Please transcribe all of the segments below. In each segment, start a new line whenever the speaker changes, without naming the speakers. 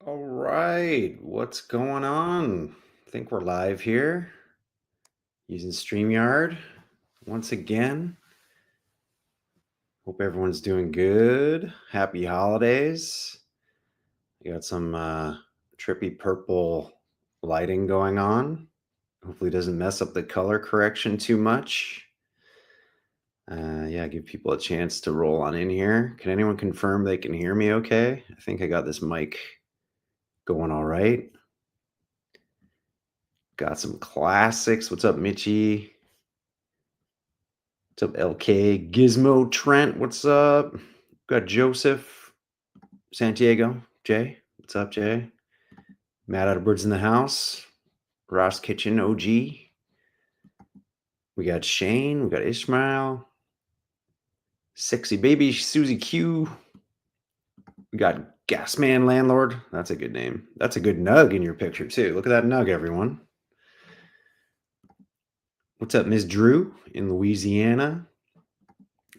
All right, what's going on? I think we're live here using StreamYard once again. Hope everyone's doing good. Happy holidays. I got some trippy purple lighting going on. Hopefully, it doesn't mess up the color correction too much. Yeah, give people a chance to roll on in here. Can anyone confirm they can hear me okay? I think I got this mic going all right. Got some classics. What's up, Mitchie? What's up, LK? Gizmo Trent, what's up? Got Joseph Santiago. Jay, what's up, Jay? Matt out of Birds in the House. Ross Kitchen OG. We got Shane. We got Ishmael. Sexy Baby Susie Q. We got Gasman Landlord. That's a good name. That's a good nug in your picture, too. Look at that nug, everyone. What's up, Miss Drew in Louisiana?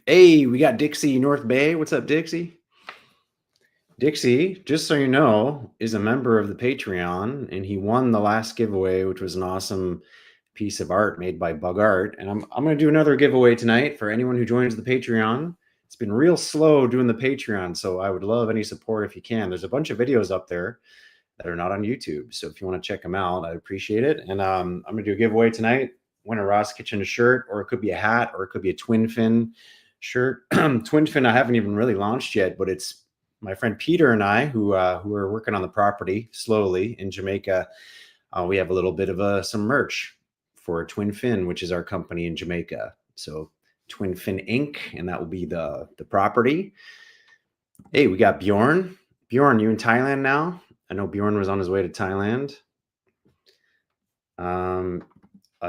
Hey, we got Dixie North Bay. What's up, Dixie? Dixie, just so you know, is a member of the Patreon, and he won the last giveaway, which was an awesome piece of art made by Bug Art. And I'm going to do another giveaway tonight for anyone who joins the Patreon. It's been real slow doing the Patreon, so I would love any support if you can. There's a bunch of videos up there that are not on YouTube, so if you want to check them out, I'd appreciate it. And I'm going to do a giveaway tonight. Win a Ross Kitchen shirt, or it could be a hat, or it could be a Twin Fin shirt. Twin Fin I haven't even really launched yet, but it's my friend Peter and I who are working on the property slowly in Jamaica. We have a little bit of some merch for Twin Fin, which is our company in Jamaica. So Twin Fin Inc., and that will be the property. Hey, we got Bjorn. Bjorn, you in Thailand now? I know Bjorn was on his way to Thailand. I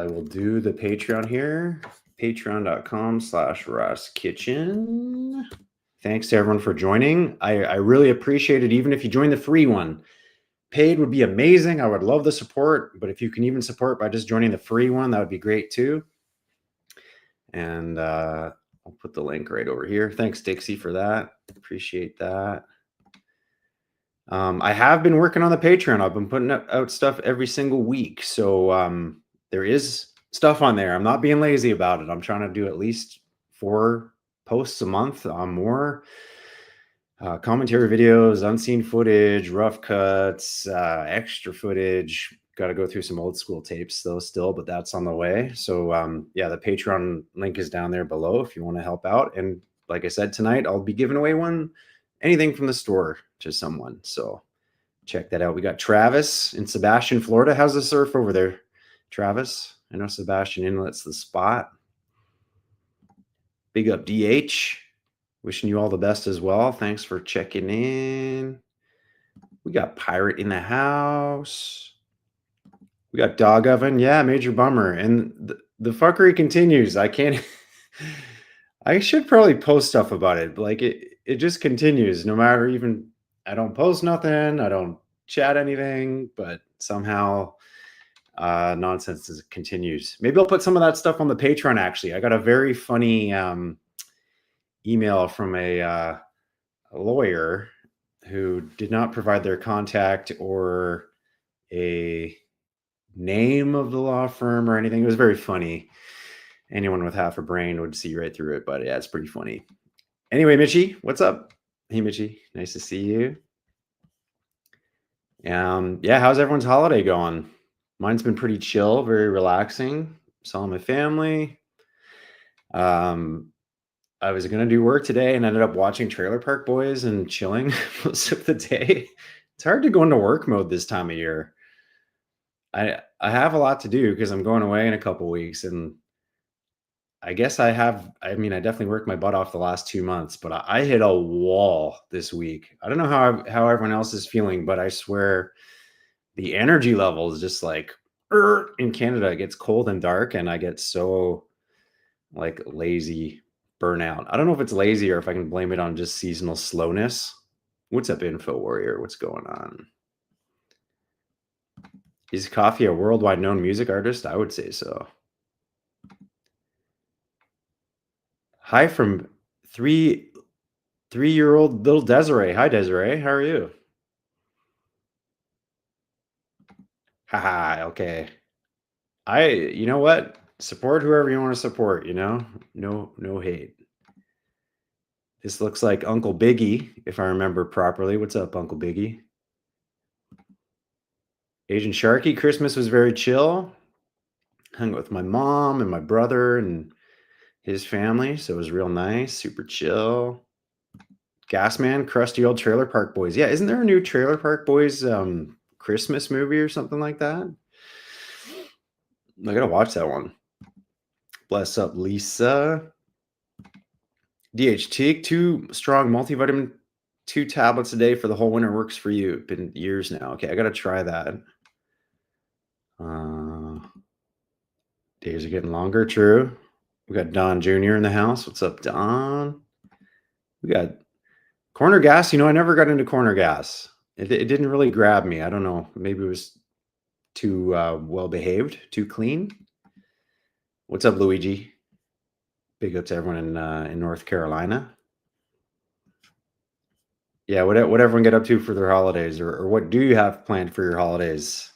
will do the Patreon here. Patreon.com/Ross Kitchen. Thanks to everyone for joining. I really appreciate it, even if you join the free one. Paid would be amazing. I would love the support, but if you can even support by just joining the free one, that would be great too. And I'll put the link right over here. Thanks, Dixie, for that. Appreciate that. I have been working on the Patreon. I've been putting out stuff every single week. So there is stuff on there. I'm not being lazy about it. I'm trying to do at least 4 posts a month, more commentary videos, unseen footage, rough cuts, extra footage. Got to go through some old school tapes though still, but that's on the way. So yeah, the Patreon link is down there below if you want to help out. And like I said, tonight I'll be giving away anything from the store to someone. So check that out. We got Travis in Sebastian, Florida. How's the surf over there, Travis? I know Sebastian Inlet's the spot. Big up DH. Wishing you all the best as well. Thanks for checking in. We got Pirate in the house. We got Dog Oven. Yeah, major bummer. And the fuckery continues. I can't. I should probably post stuff about it. Like it just continues. No matter even I don't post nothing. I don't chat anything. But somehow nonsense continues. Maybe I'll put some of that stuff on the Patreon. Actually, I got a very funny email from a lawyer who did not provide their contact or a name of the law firm or anything. It was very funny. Anyone with half a brain would see right through it, but yeah, it's pretty funny. Anyway, Mitchie, what's up? Hey, Mitchie, nice to see you. Yeah, how's everyone's holiday going? Mine's been pretty chill, very relaxing. Saw my family. I was gonna do work today and ended up watching Trailer Park Boys and chilling most of the day. It's hard to go into work mode this time of year. I have a lot to do because I'm going away in a couple weeks, and I guess I mean, I definitely worked my butt off the last 2 months, but I hit a wall this week. I don't know how everyone else is feeling, but I swear the energy level is just like in Canada. It gets cold and dark, and I get so like lazy burnout. I don't know if it's lazy or if I can blame it on just seasonal slowness. What's up, Info Warrior? What's going on? Is Coffee a worldwide known music artist? I would say so. Hi from 3-year-old little Desiree. Hi, Desiree. How are you? Haha, okay. You know what? Support whoever you want to support, you know? No hate. This looks like Uncle Biggie, if I remember properly. What's up, Uncle Biggie? Asian Sharky, Christmas was very chill. Hung out with my mom and my brother and his family, so it was real nice, super chill. Gasman, crusty old Trailer Park Boys. Yeah, isn't there a new Trailer Park Boys Christmas movie or something like that? I gotta watch that one. Bless up, Lisa. DHT, 2 strong multivitamin, 2 tablets a day for the whole winter works for you. Been years now. Okay, I gotta try that. Uh, days are getting longer. True. We got Don Jr. in the house. What's up, Don? We got corner gas. You know, I never got into corner gas. It didn't really grab me. I don't know. Maybe it was too well behaved, too clean. What's up, Luigi? Big up to everyone in North Carolina. Yeah, what everyone get up to for their holidays, or what do you have planned for your holidays?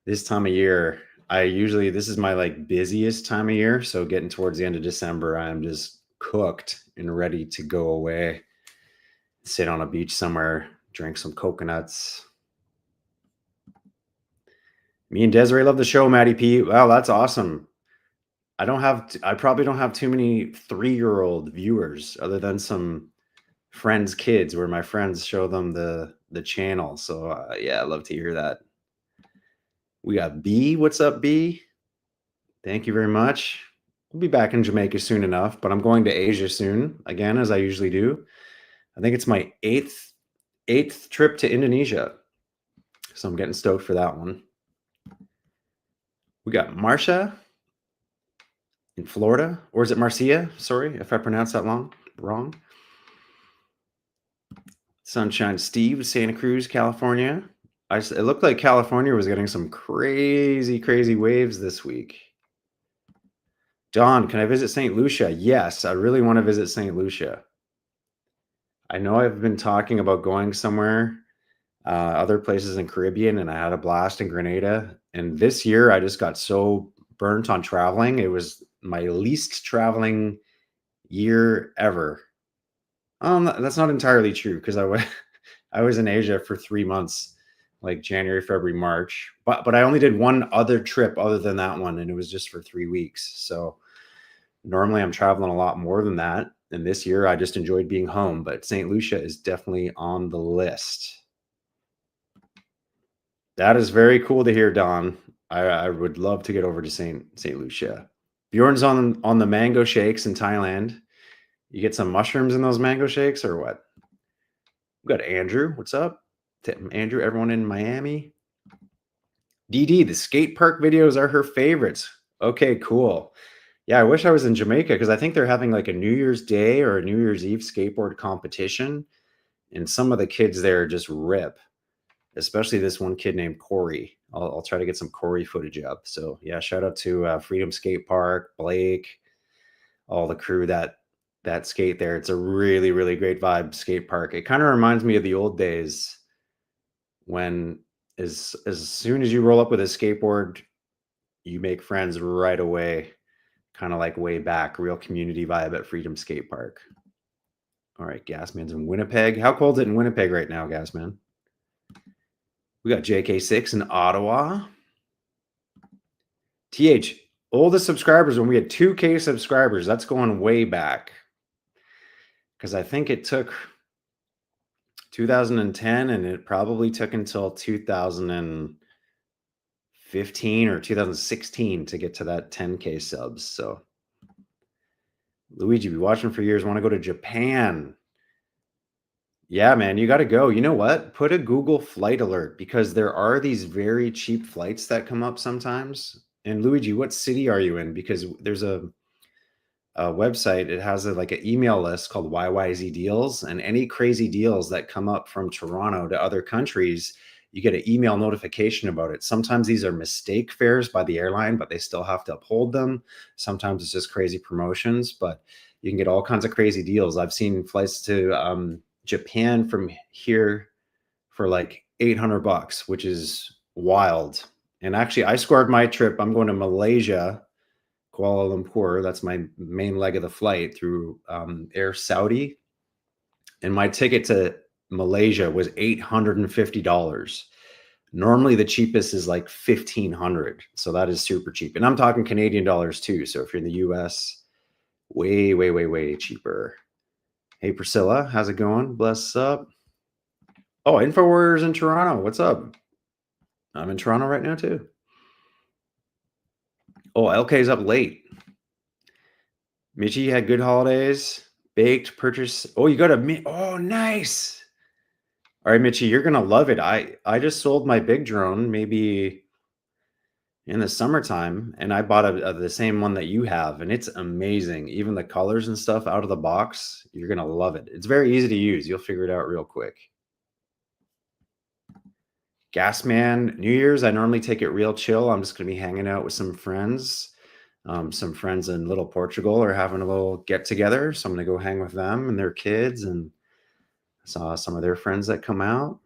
This time of year, this is my like busiest time of year. So getting towards the end of December, I am just cooked and ready to go away, sit on a beach somewhere, drink some coconuts. Me and Desiree love the show, Maddie P. Wow, that's awesome. I probably don't have too many 3-year-old viewers other than some friends' kids where my friends show them the channel. So yeah, I love to hear that. We got B. What's up, B? Thank you very much. We'll be back in Jamaica soon enough, but I'm going to Asia soon again, as I usually do. I think it's my eighth trip to Indonesia, so I'm getting stoked for that one. We got Marcia in Florida, or is it Marcia? Sorry if I pronounced that wrong. Sunshine Steve, Santa Cruz, California. It looked like California was getting some crazy waves this week. Don, can I visit St. Lucia? Yes, I really want to visit St. Lucia. I know I've been talking about going somewhere, other places in Caribbean, and I had a blast in Grenada. And this year, I just got so burnt on traveling. It was my least traveling year ever. That's not entirely true because I was in Asia for 3 months, like January, February, March. But I only did one other trip other than that one, and it was just for 3 weeks. So normally I'm traveling a lot more than that. And this year I just enjoyed being home, but St. Lucia is definitely on the list. That is very cool to hear, Don. I would love to get over to St. Lucia. Bjorn's on the mango shakes in Thailand. You get some mushrooms in those mango shakes or what? We got Andrew. What's up? Andrew, everyone in Miami. DD, the skate park videos are her favorites. Okay, cool. Yeah, I wish I was in Jamaica because I think they're having like a New Year's Day or a New Year's Eve skateboard competition. And some of the kids there just rip, especially this one kid named Corey. I'll try to get some Corey footage up. So yeah, shout out to Freedom Skate Park, Blake, all the crew that skate there. It's a really great vibe skate park. It kind of reminds me of the old days when as soon as you roll up with a skateboard, you make friends right away. Kind of like way back, real community vibe at Freedom Skate Park. All right, Gasman's in Winnipeg. How cold is it in Winnipeg right now, Gasman? We got JK6 in Ottawa. TH, oldest subscribers when we had 2K subscribers. That's going way back. Because I think it took 2010 and it probably took until 2015 or 2016 to get to that 10K subs. So Luigi, be watching for years. Want to go to Japan. Yeah, man, you got to go. You know what? Put a Google flight alert because there are these very cheap flights that come up sometimes. And Luigi, what city are you in? Because there's a website. It has like an email list called YYZ Deals, and any crazy deals that come up from Toronto to other countries, you get an email notification about it. Sometimes these are mistake fares by the airline, but they still have to uphold them. Sometimes it's just crazy promotions, but you can get all kinds of crazy deals. I've seen flights to Japan from here for like $800, which is wild. And actually, I scored my trip. I'm going to Malaysia, Kuala Lumpur. That's my main leg of the flight through Air Saudi. And my ticket to Malaysia was $850. Normally, the cheapest is like 1,500. So that is super cheap. And I'm talking Canadian dollars too. So if you're in the US, way, way, way, way cheaper. Hey, Priscilla, how's it going? Bless up. Oh, InfoWarriors in Toronto. What's up? I'm in Toronto right now too. Oh, LK's up late. Mitchie had good holidays. Baked, purchase. Oh, you got a. Oh, nice. All right, Mitchie, you're gonna love it. I just sold my big drone maybe in the summertime, and I bought the same one that you have, and it's amazing. Even the colors and stuff out of the box, you're gonna love it. It's very easy to use. You'll figure it out real quick. Gasman, New Year's, I normally take it real chill. I'm just gonna be hanging out with some friends. Some friends in Little Portugal are having a little get together, so I'm gonna go hang with them and their kids, and saw some of their friends that come out.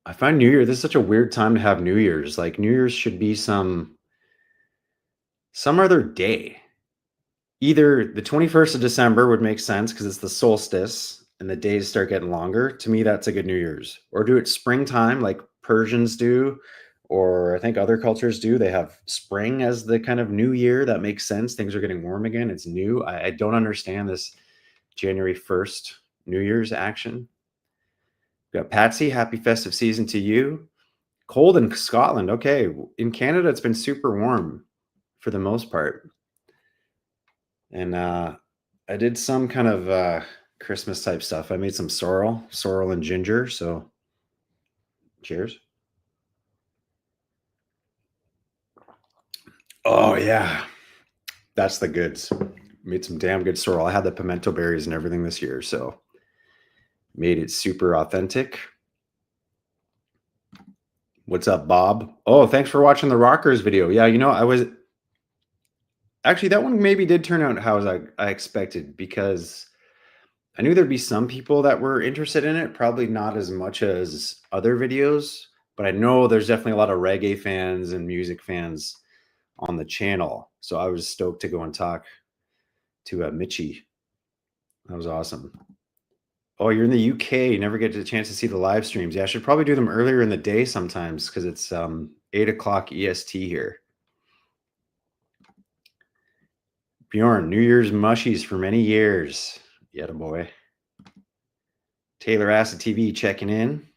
I find New Year, this is such a weird time to have New Year's. Like New Year's should be some other day. Either the 21st of December would make sense because it's the solstice and the days start getting longer. To me, that's a good New Year's. Or do it springtime like Persians do, or I think other cultures do. They have spring as the kind of new year. That makes sense. Things are getting warm again. It's new. I don't understand this January 1st New Year's action. Got Patsy, happy festive season to you. Cold in Scotland. Okay. In Canada, it's been super warm for the most part. And I did some kind of Christmas type stuff. I made some sorrel and ginger. So cheers. Oh, yeah. That's the goods. Made some damn good sorrel. I had the pimento berries and everything this year. So made it super authentic. What's up, Bob? Oh, thanks for watching the Rockers video. Yeah, I was actually, that one maybe did turn out how I expected, because I knew there'd be some people that were interested in it, probably not as much as other videos, but I know there's definitely a lot of reggae fans and music fans on the channel. So I was stoked to go and talk to Mitchie. That was awesome. Oh, you're in the UK. You never get a chance to see the live streams. Yeah, I should probably do them earlier in the day sometimes because it's 8 o'clock EST here. Bjorn, New Year's mushies for many years. Yeah, boy. Taylor Acid TV checking in.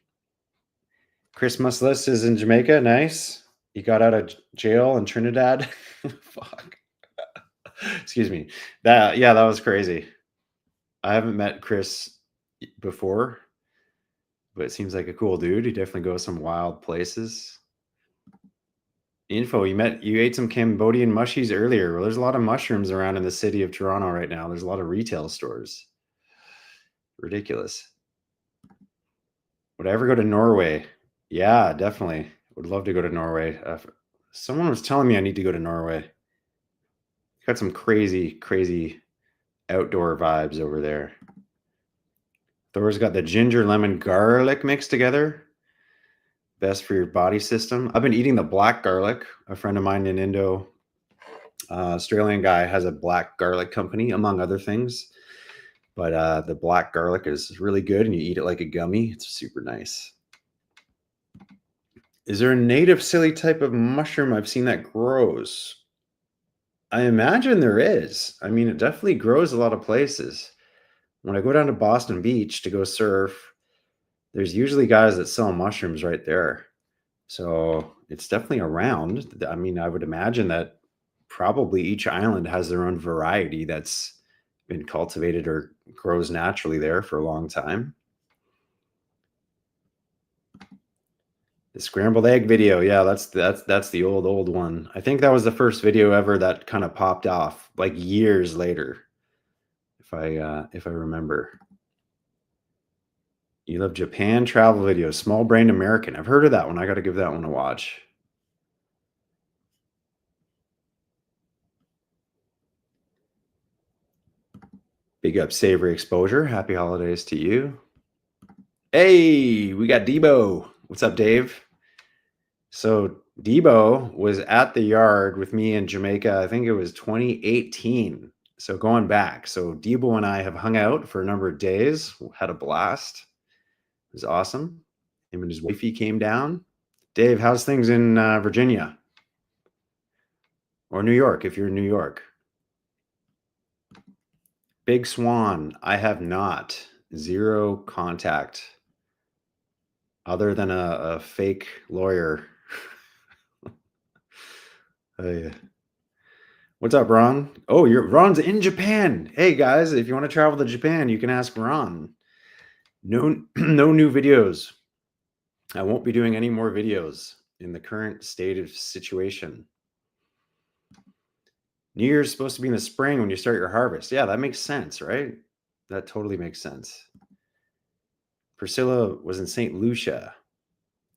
Christmas list is in Jamaica. Nice. He got out of jail in Trinidad. Fuck. Excuse me. That was crazy. I haven't met Chris before, but it seems like a cool dude. He definitely goes some wild places. Info, you ate some Cambodian mushies earlier. Well, there's a lot of mushrooms around in the city of Toronto right now. There's a lot of retail stores. Ridiculous. Would I ever go to Norway? Yeah, definitely. Would love to go to Norway. Someone was telling me I need to go to Norway. Got some crazy, crazy outdoor vibes over there. Thor's got the ginger, lemon, garlic mixed together. Best for your body system. I've been eating the black garlic. A friend of mine in Indo, Australian guy, has a black garlic company, among other things. But the black garlic is really good, and you eat it like a gummy. It's super nice. Is there a native silly type of mushroom I've seen that grows? I imagine there is. I mean, it definitely grows a lot of places. When I go down to Boston Beach to go surf, there's usually guys that sell mushrooms right there. So it's definitely around. I mean, I would imagine that probably each island has their own variety that's been cultivated or grows naturally there for a long time. The scrambled egg video, yeah, that's the old one. I think that was the first video ever that kind of popped off, like years later, if I remember. You love Japan travel videos, small brain American. I've heard of that one. I got to give that one a watch. Big up Savory Exposure. Happy holidays to you. Hey, we got Debo. What's up, Dave? So Debo was at the yard with me in Jamaica. I think it was 2018. So going back. So Debo and I have hung out for a number of days, had a blast. It was awesome. Him and his wifey came down. Dave, how's things in Virginia or New York if you're in New York? Big Swan, I have not. Zero contact other than a fake lawyer. Yeah. What's up, Ron? Oh, Ron's in Japan. Hey guys, if you want to travel to Japan, you can ask Ron. No, no new videos. I won't be doing any more videos in the current state of situation. New Year's supposed to be in the spring when you start your harvest. Yeah, that makes sense, right? That totally makes sense. Priscilla was in St. Lucia.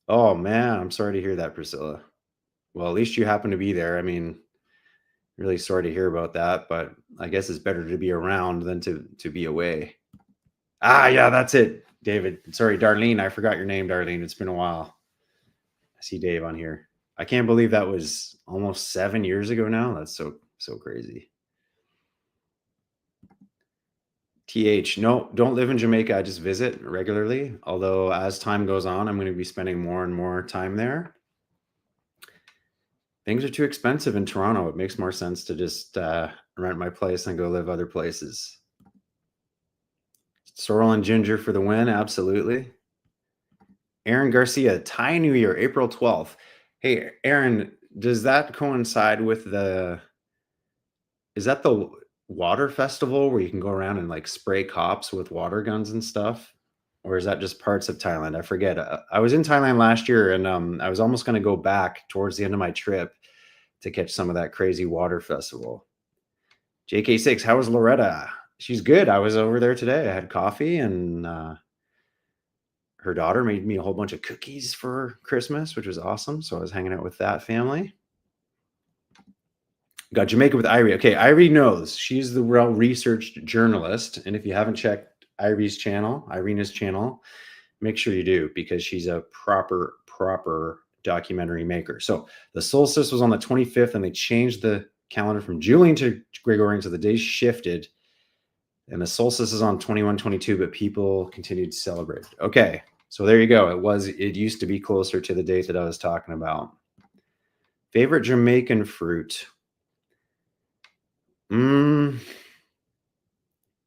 Oh man, I'm sorry to hear that, Priscilla. Well, at least you happen to be there. I mean, really sorry to hear about that, but I guess it's better to be around than to be away. Yeah, that's it, David. Sorry, Darlene. I forgot your name, Darlene. It's been a while. I see Dave on here. I can't believe that was almost 7 years ago now. That's so crazy. No, don't live in Jamaica. I just visit regularly. Although as time goes on, I'm going to be spending more and more time there. Things are too expensive in Toronto. It makes more sense to just rent my place and go live other places. Sorrel and Ginger for the win. Absolutely. Aaron Garcia, Thai New Year, April 12th. Hey, Aaron, does that coincide with is that the water festival where you can go around and like spray cops with water guns and stuff? Or is that just parts of Thailand? I forget. I was in Thailand last year and I was almost going to go back towards the end of my trip to catch some of that crazy water festival. JK6, how was Loretta? She's good. I was over there today. I had coffee and her daughter made me a whole bunch of cookies for Christmas, which was awesome. So I was hanging out with that family. Got Jamaica with Irie. Okay, Irie knows. She's the well-researched journalist. And if you haven't checked Irie's channel, Irina's channel, make sure you do because she's a proper documentary maker. So the solstice was on the 25th and they changed the calendar from Julian to Gregorian, so the days shifted. And the solstice is on 21-22, but people continued to celebrate. Okay, so there you go. It used to be closer to the date that I was talking about. Favorite Jamaican fruit?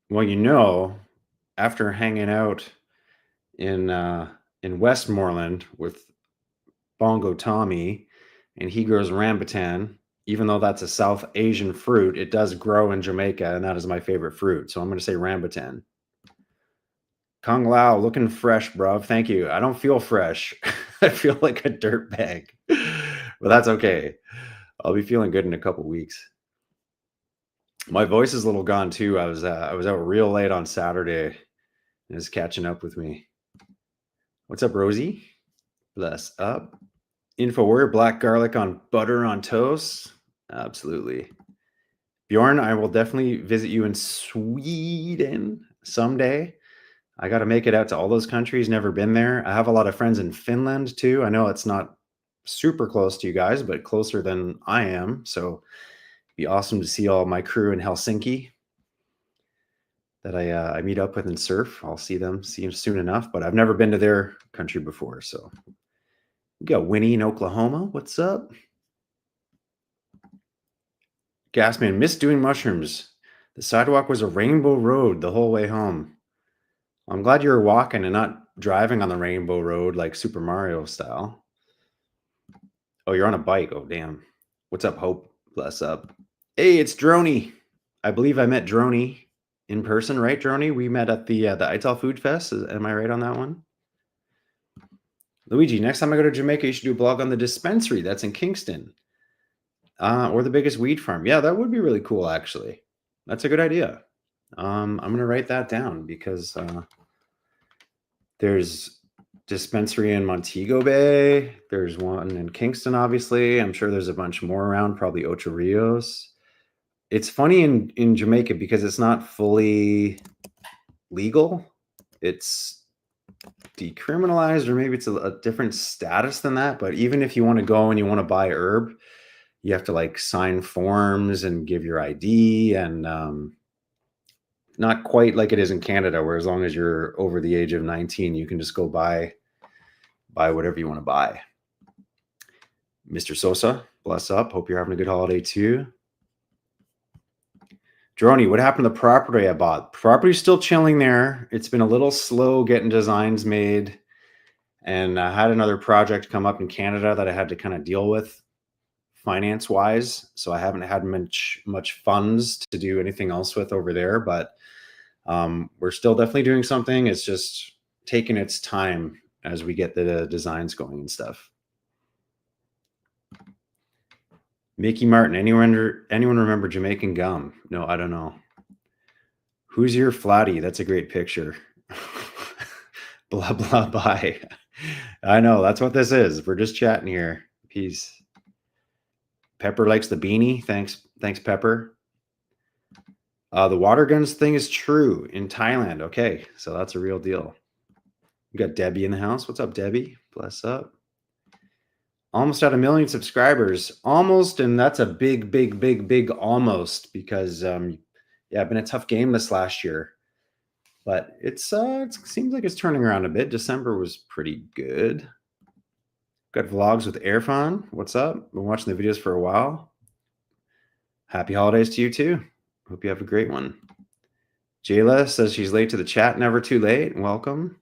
Well, after hanging out in Westmoreland with Bongo Tommy, and he grows rambutan. Even though that's a South Asian fruit, it does grow in Jamaica, and that is my favorite fruit. So I'm going to say rambutan. Kung Lao, looking fresh, bruv. Thank you. I don't feel fresh. I feel like a dirt bag, but that's okay. I'll be feeling good in a couple weeks. My voice is a little gone too. I was out real late on Saturday, and it's catching up with me. What's up, Rosie? Bless up. InfoWarrior, black garlic on butter on toast. Absolutely. Bjorn, I will definitely visit you in Sweden someday. I got to make it out to all those countries. Never been there. I have a lot of friends in Finland too. I know it's not super close to you guys, but closer than I am. So it'd be awesome to see all my crew in Helsinki that I meet up with and surf. I'll see them soon enough, but I've never been to their country before. So we got Winnie in Oklahoma. What's up? Gasman, missed doing mushrooms. The sidewalk was a rainbow road the whole way home. I'm glad you were walking and not driving on the rainbow road like Super Mario style. Oh, you're on a bike. Oh, damn. What's up, Hope? Bless up. Hey, it's Droney. I believe I met Droney in person, right, Droney? We met at the Ital Food Fest. Am I right on that one? Luigi, next time I go to Jamaica, you should do a blog on the dispensary that's in Kingston. Or the biggest weed farm. Yeah, that would be really cool, actually. That's a good idea. I'm going to write that down because there's dispensary in Montego Bay. There's one in Kingston, obviously. I'm sure there's a bunch more around, probably Ocho Rios. It's funny in Jamaica because it's not fully legal. It's decriminalized, or maybe it's a different status than that. But even if you want to go and you want to buy herb, you have to like sign forms and give your ID, and not quite like it is in Canada, where as long as you're over the age of 19, you can just go buy whatever you want to buy. Mr. Sosa, bless up. Hope you're having a good holiday too. Droney, what happened to the property I bought? Property's still chilling there. It's been a little slow getting designs made. And I had another project come up in Canada that I had to kind of deal with finance wise. So I haven't had much funds to do anything else with over there, but we're still definitely doing something. It's just taking its time as we get the designs going and stuff. Mickey Martin, anyone remember Jamaican gum? No, I don't know. Who's your flatty? That's a great picture. Blah, blah, bye. I know, that's what this is. We're just chatting here. Peace. Pepper likes the beanie. Thanks, Pepper. The water guns thing is true in Thailand. Okay, so that's a real deal. We got Debbie in the house. What's up, Debbie? Bless up. Almost at 1 million subscribers. Almost, and that's a big almost, because yeah, been a tough game this last year. But it seems like it's turning around a bit. December was pretty good. Got vlogs with Irfan. What's up? Been watching the videos for a while. Happy holidays to you too. Hope you have a great one. Jayla says she's late to the chat. Never too late. Welcome.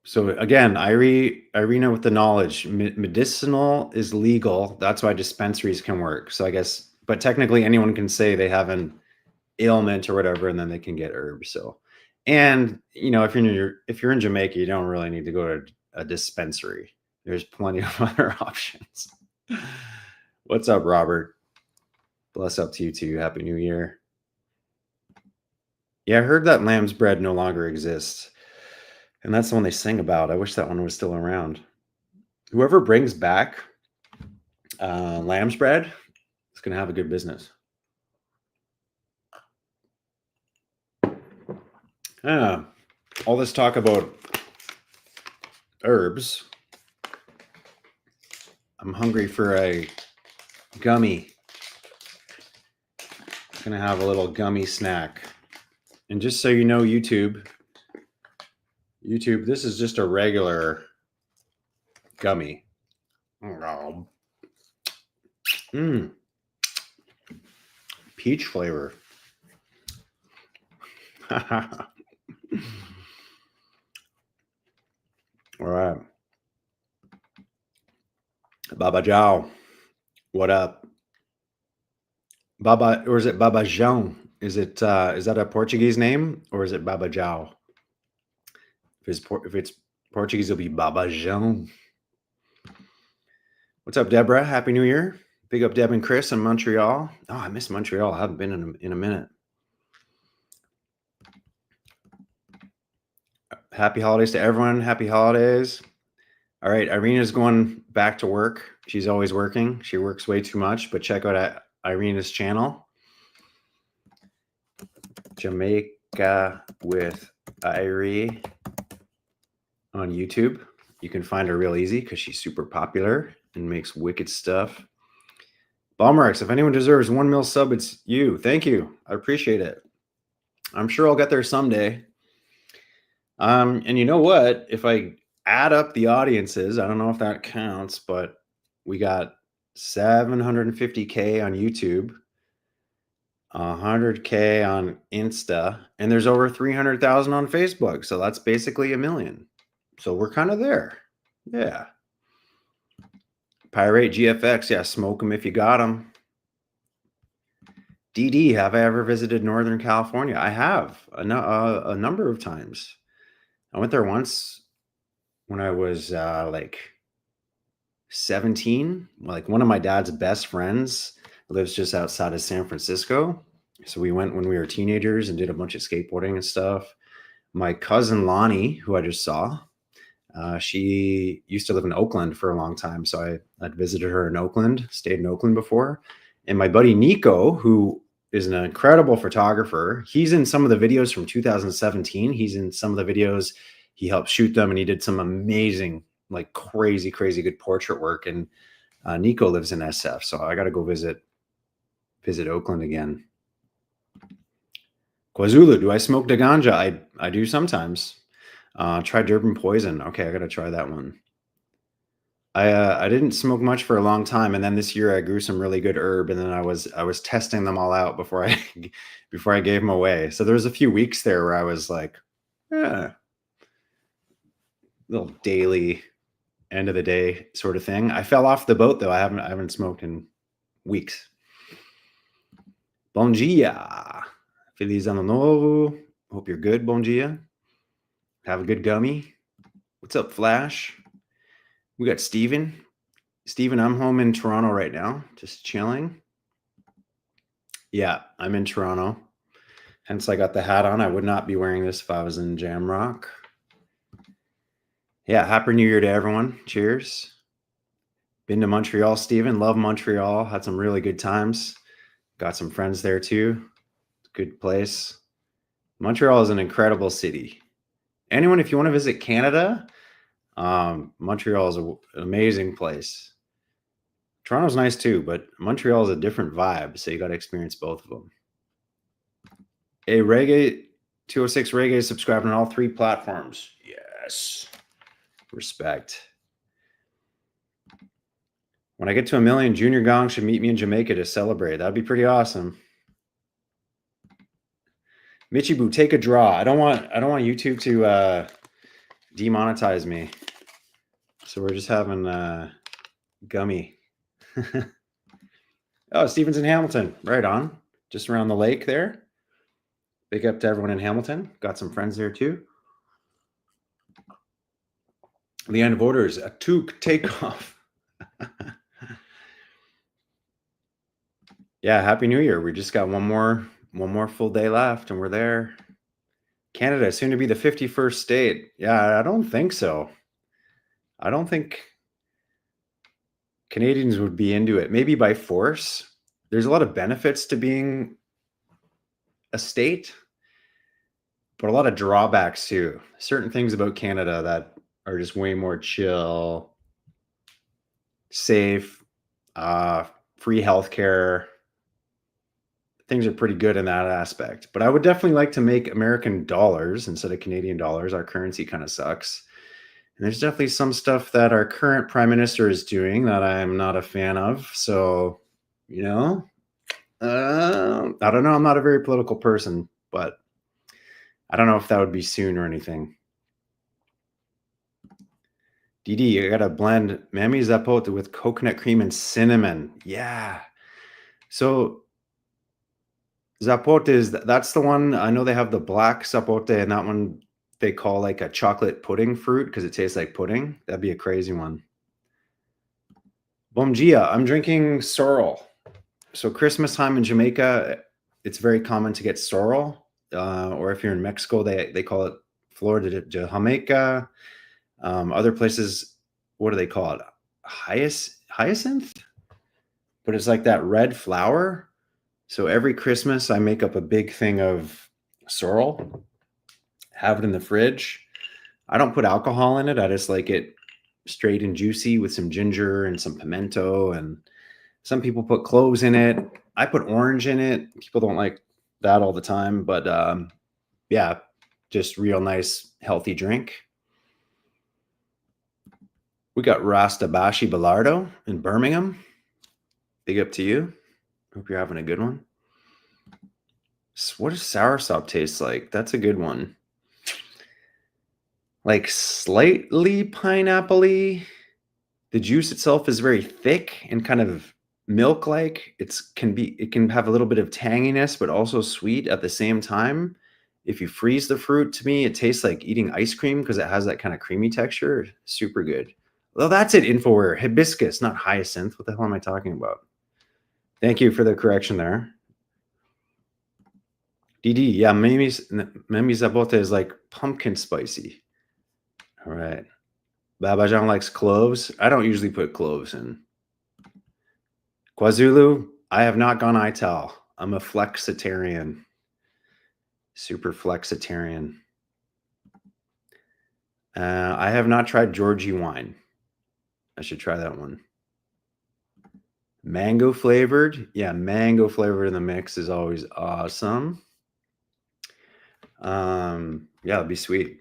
So again, Irina with the knowledge. Medicinal is legal. That's why dispensaries can work. So I guess, but technically anyone can say they have an ailment or whatever, and then they can get herbs. So, and you know, if you're in Jamaica, you don't really need to go to a dispensary. There's plenty of other options. What's up, Robert? Bless up to you too. Happy New Year. Yeah, I heard that lamb's bread no longer exists. And that's the one they sing about. I wish that one was still around. Whoever brings back lamb's bread is going to have a good business. All this talk about herbs. I'm hungry for a gummy. I'm going to have a little gummy snack. And just so you know, YouTube, this is just a regular gummy. Peach flavor. All right. Baba Jow. What up? Baba, or is it Baba João? Is that a Portuguese name, or is it Baba Jow? If it's Portuguese, it'll be Baba João. What's up, Deborah? Happy New Year. Big up Deb and Chris in Montreal. Oh, I miss Montreal. I haven't been in a minute. Happy holidays to everyone. Happy holidays. All right, Irina's going back to work. She's always working. She works way too much, but check out Irina's channel. Jamaica with Irie on YouTube. You can find her real easy because she's super popular and makes wicked stuff. Balmarx, if anyone deserves 1 mil sub, it's you. Thank you. I appreciate it. I'm sure I'll get there someday. And you know what? If I add up the audiences, I don't know if that counts, but we got 750K on YouTube, 100K on Insta, and there's over 300,000 on Facebook. So that's basically 1 million. So we're kind of there. Yeah. Pirate GFX. Yeah, smoke them if you got them. DD, have I ever visited Northern California? I have a number of times. I went there once when I was like 17. Like, one of my dad's best friends lives just outside of San Francisco. So we went when we were teenagers and did a bunch of skateboarding and stuff. My cousin Lonnie, who I just saw, she used to live in Oakland for a long time. So I'd visited her in Oakland, stayed in Oakland before. And my buddy Nico, who is an incredible photographer. He's in some of the videos from 2017. He's in some of the videos. He helped shoot them, and he did some amazing, like crazy good portrait work. And Nico lives in SF, so I got to go visit Oakland again. KwaZulu, do I smoke the ganja? I do sometimes. Try Durban Poison. Okay, I got to try that one. I didn't smoke much for a long time, and then this year I grew some really good herb, and then I was testing them all out before I before I gave them away. So there was a few weeks there where I was like, little daily end of the day sort of thing. I fell off the boat though. I haven't smoked in weeks. Bom dia. Feliz ano novo. Hope you're good, bom dia. Have a good gummy. What's up, Flash? We got Steven. Steven, I'm home in Toronto right now, just chilling. Yeah, I'm in Toronto. Hence, I got the hat on. I would not be wearing this if I was in Jamrock. Yeah, Happy New Year to everyone. Cheers. Been to Montreal, Steven. Love Montreal. Had some really good times. Got some friends there too. Good place. Montreal is an incredible city. Anyone, if you want to visit Canada, Montreal is an amazing place. Toronto's nice too, but Montreal is a different vibe, so you got to experience both of them. Hey, Reggae 206 Reggae is subscribing on all 3 platforms. Yes. Respect. When I get to 1 million, Junior Gong should meet me in Jamaica to celebrate. That'd be pretty awesome. Michibu, take a draw. I don't want YouTube to demonetize me. So we're just having gummy. Oh, Steven's in Hamilton. Right on. Just around the lake there. Big up to everyone in Hamilton. Got some friends there too. The end of orders. A toque takeoff. Yeah, Happy New Year. We just got one more full day left and we're there. Canada, soon to be the 51st state. Yeah, I don't think so. I don't think Canadians would be into it. Maybe by force. There's a lot of benefits to being a state, but a lot of drawbacks too. Certain things about Canada that are just way more chill, safe, free healthcare. Things are pretty good in that aspect. But I would definitely like to make American dollars instead of Canadian dollars. Our currency kind of sucks. And there's definitely some stuff that our current prime minister is doing that I'm not a fan of. So, I don't know. I'm not a very political person, but I don't know if that would be soon or anything. DD, I got to blend Mammy Zapote with coconut cream and cinnamon. Yeah. So Zapote that's the one. I know they have the black Zapote, and that one they call like a chocolate pudding fruit because it tastes like pudding. That'd be a crazy one. Bom dia. I'm drinking sorrel. So Christmas time in Jamaica, it's very common to get sorrel. Or if you're in Mexico, they call it Flor de Jamaica. Other places, what do they call it? Hyacinth? But it's like that red flower. So every Christmas, I make up a big thing of sorrel, have it in the fridge. I don't put alcohol in it. I just like it straight and juicy with some ginger and some pimento. And some people put cloves in it. I put orange in it. People don't like that all the time. But yeah, just real nice, healthy drink. We got Rastabashi Bilardo in Birmingham. Big up to you. Hope you're having a good one. What does soursop taste like? That's a good one. Like slightly pineapple-y. The juice itself is very thick and kind of milk-like. It can have a little bit of tanginess, but also sweet at the same time. If you freeze the fruit, to me, it tastes like eating ice cream because it has that kind of creamy texture. Super good. Well, that's it, Infoware. Hibiscus, not hyacinth. What the hell am I talking about? Thank you for the correction there. DD, yeah, Mimi Zabote is like pumpkin spicy. All right. Babajan likes cloves. I don't usually put cloves in. KwaZulu, I have not gone ITAL. I'm a flexitarian. Super flexitarian. I have not tried Georgie wine. I should try that one. Mango flavored. Yeah, mango flavored in the mix is always awesome. Yeah, it'd be sweet.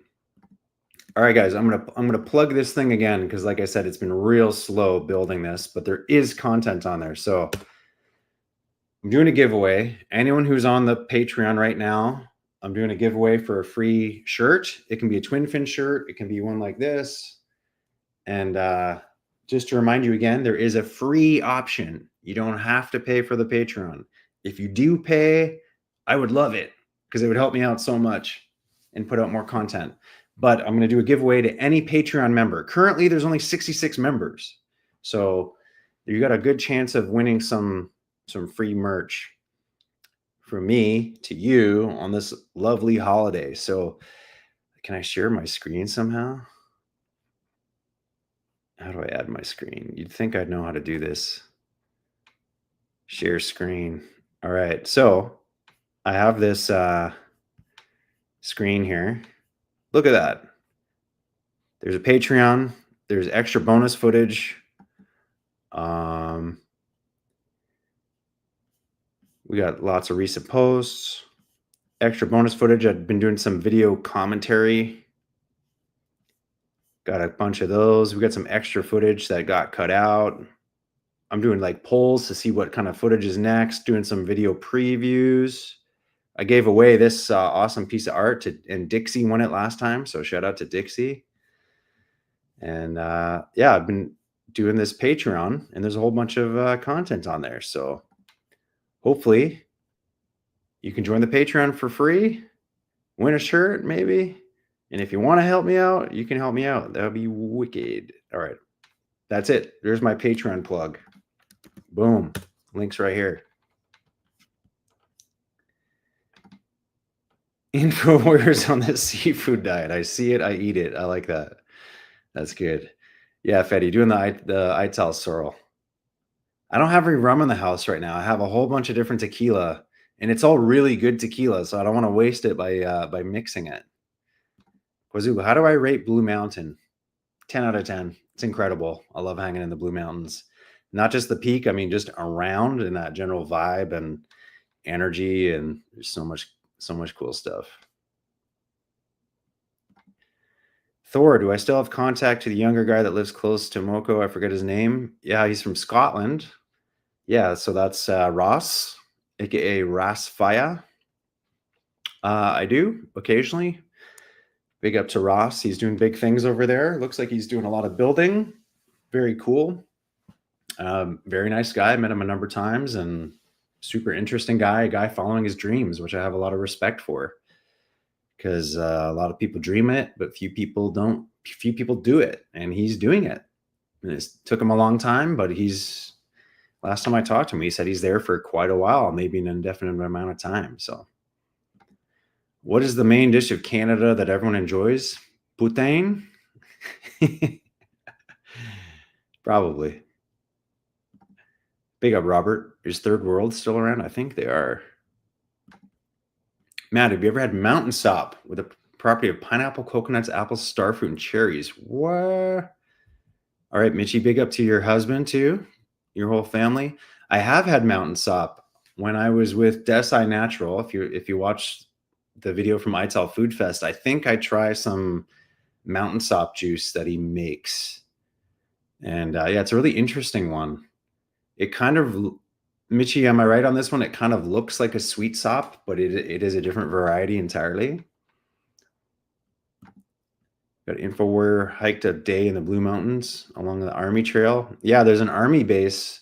All right, guys, I'm gonna plug this thing again because, like I said, it's been real slow building this, but there is content on there. So I'm doing a giveaway. Anyone who's on the Patreon right now, I'm doing a giveaway for a free shirt. It can be a twin fin shirt. It can be one like this. And just to remind you again, there is a free option. You don't have to pay for the Patreon. If you do pay, I would love it because it would help me out so much and put out more content. But I'm going to do a giveaway to any Patreon member. Currently, there's only 66 members. So you got a good chance of winning some free merch from me to you on this lovely holiday. So can I share my screen somehow? How do I add my screen? You'd think I'd know how to do this. Share screen. All right. So I have this screen here. Look at that. There's a Patreon. There's extra bonus footage. We got lots of recent posts. Extra bonus footage. I've been doing some video commentary. Got a bunch of those. We got some extra footage that got cut out. I'm doing like polls to see what kind of footage is next, doing some video previews. I gave away this awesome piece of art and Dixie won it last time. So shout out to Dixie. And yeah, I've been doing this Patreon and there's a whole bunch of content on there. So hopefully you can join the Patreon for free, win a shirt maybe. And if you want to help me out, you can help me out. That would be wicked. All right. That's it. There's my Patreon plug. Boom. Links right here. Infowars on the seafood diet. I see it. I eat it. I like that. That's good. Yeah, Fetty, doing the Ital sorrel. I don't have any rum in the house right now. I have a whole bunch of different tequila, and it's all really good tequila, so I don't want to waste it by mixing it. Kwazu, how do I rate Blue Mountain? 10 out of 10. It's incredible. I love hanging in the Blue Mountains. Not just the peak, I mean, just around and that general vibe and energy, and there's so much cool stuff. Thor, do I still have contact to the younger guy that lives close to Moko? I forget his name. Yeah, he's from Scotland. Yeah, so that's Ross, aka Ras Faya. I do occasionally. Big up to Ross. He's doing big things over there. Looks like he's doing a lot of building. Very cool. Very nice guy. Met him a number of times and super interesting guy, a guy following his dreams, which I have a lot of respect for because a lot of people dream it, but few people don't. Few people do it, and he's doing it. And it took him a long time, but last time I talked to him, he said he's there for quite a while, maybe an indefinite amount of time. So what is the main dish of Canada that everyone enjoys? Poutine? Probably. Big up, Robert. Is Third World still around? I think they are. Matt, have you ever had mountain sop with a property of pineapple, coconuts, apples, starfruit, and cherries? What? All right, Mitchie, big up to your husband too, your whole family. I have had mountain sop when I was with Desai Natural. If you watch the video from Ital Food Fest, I think I try some mountain sop juice that he makes. And yeah, it's a really interesting one. It kind of, Mitchie, am I right on this one? It kind of looks like a sweet sop, but it is a different variety entirely. Got InfoWar hiked a day in the Blue Mountains along the Army Trail. Yeah, there's an Army base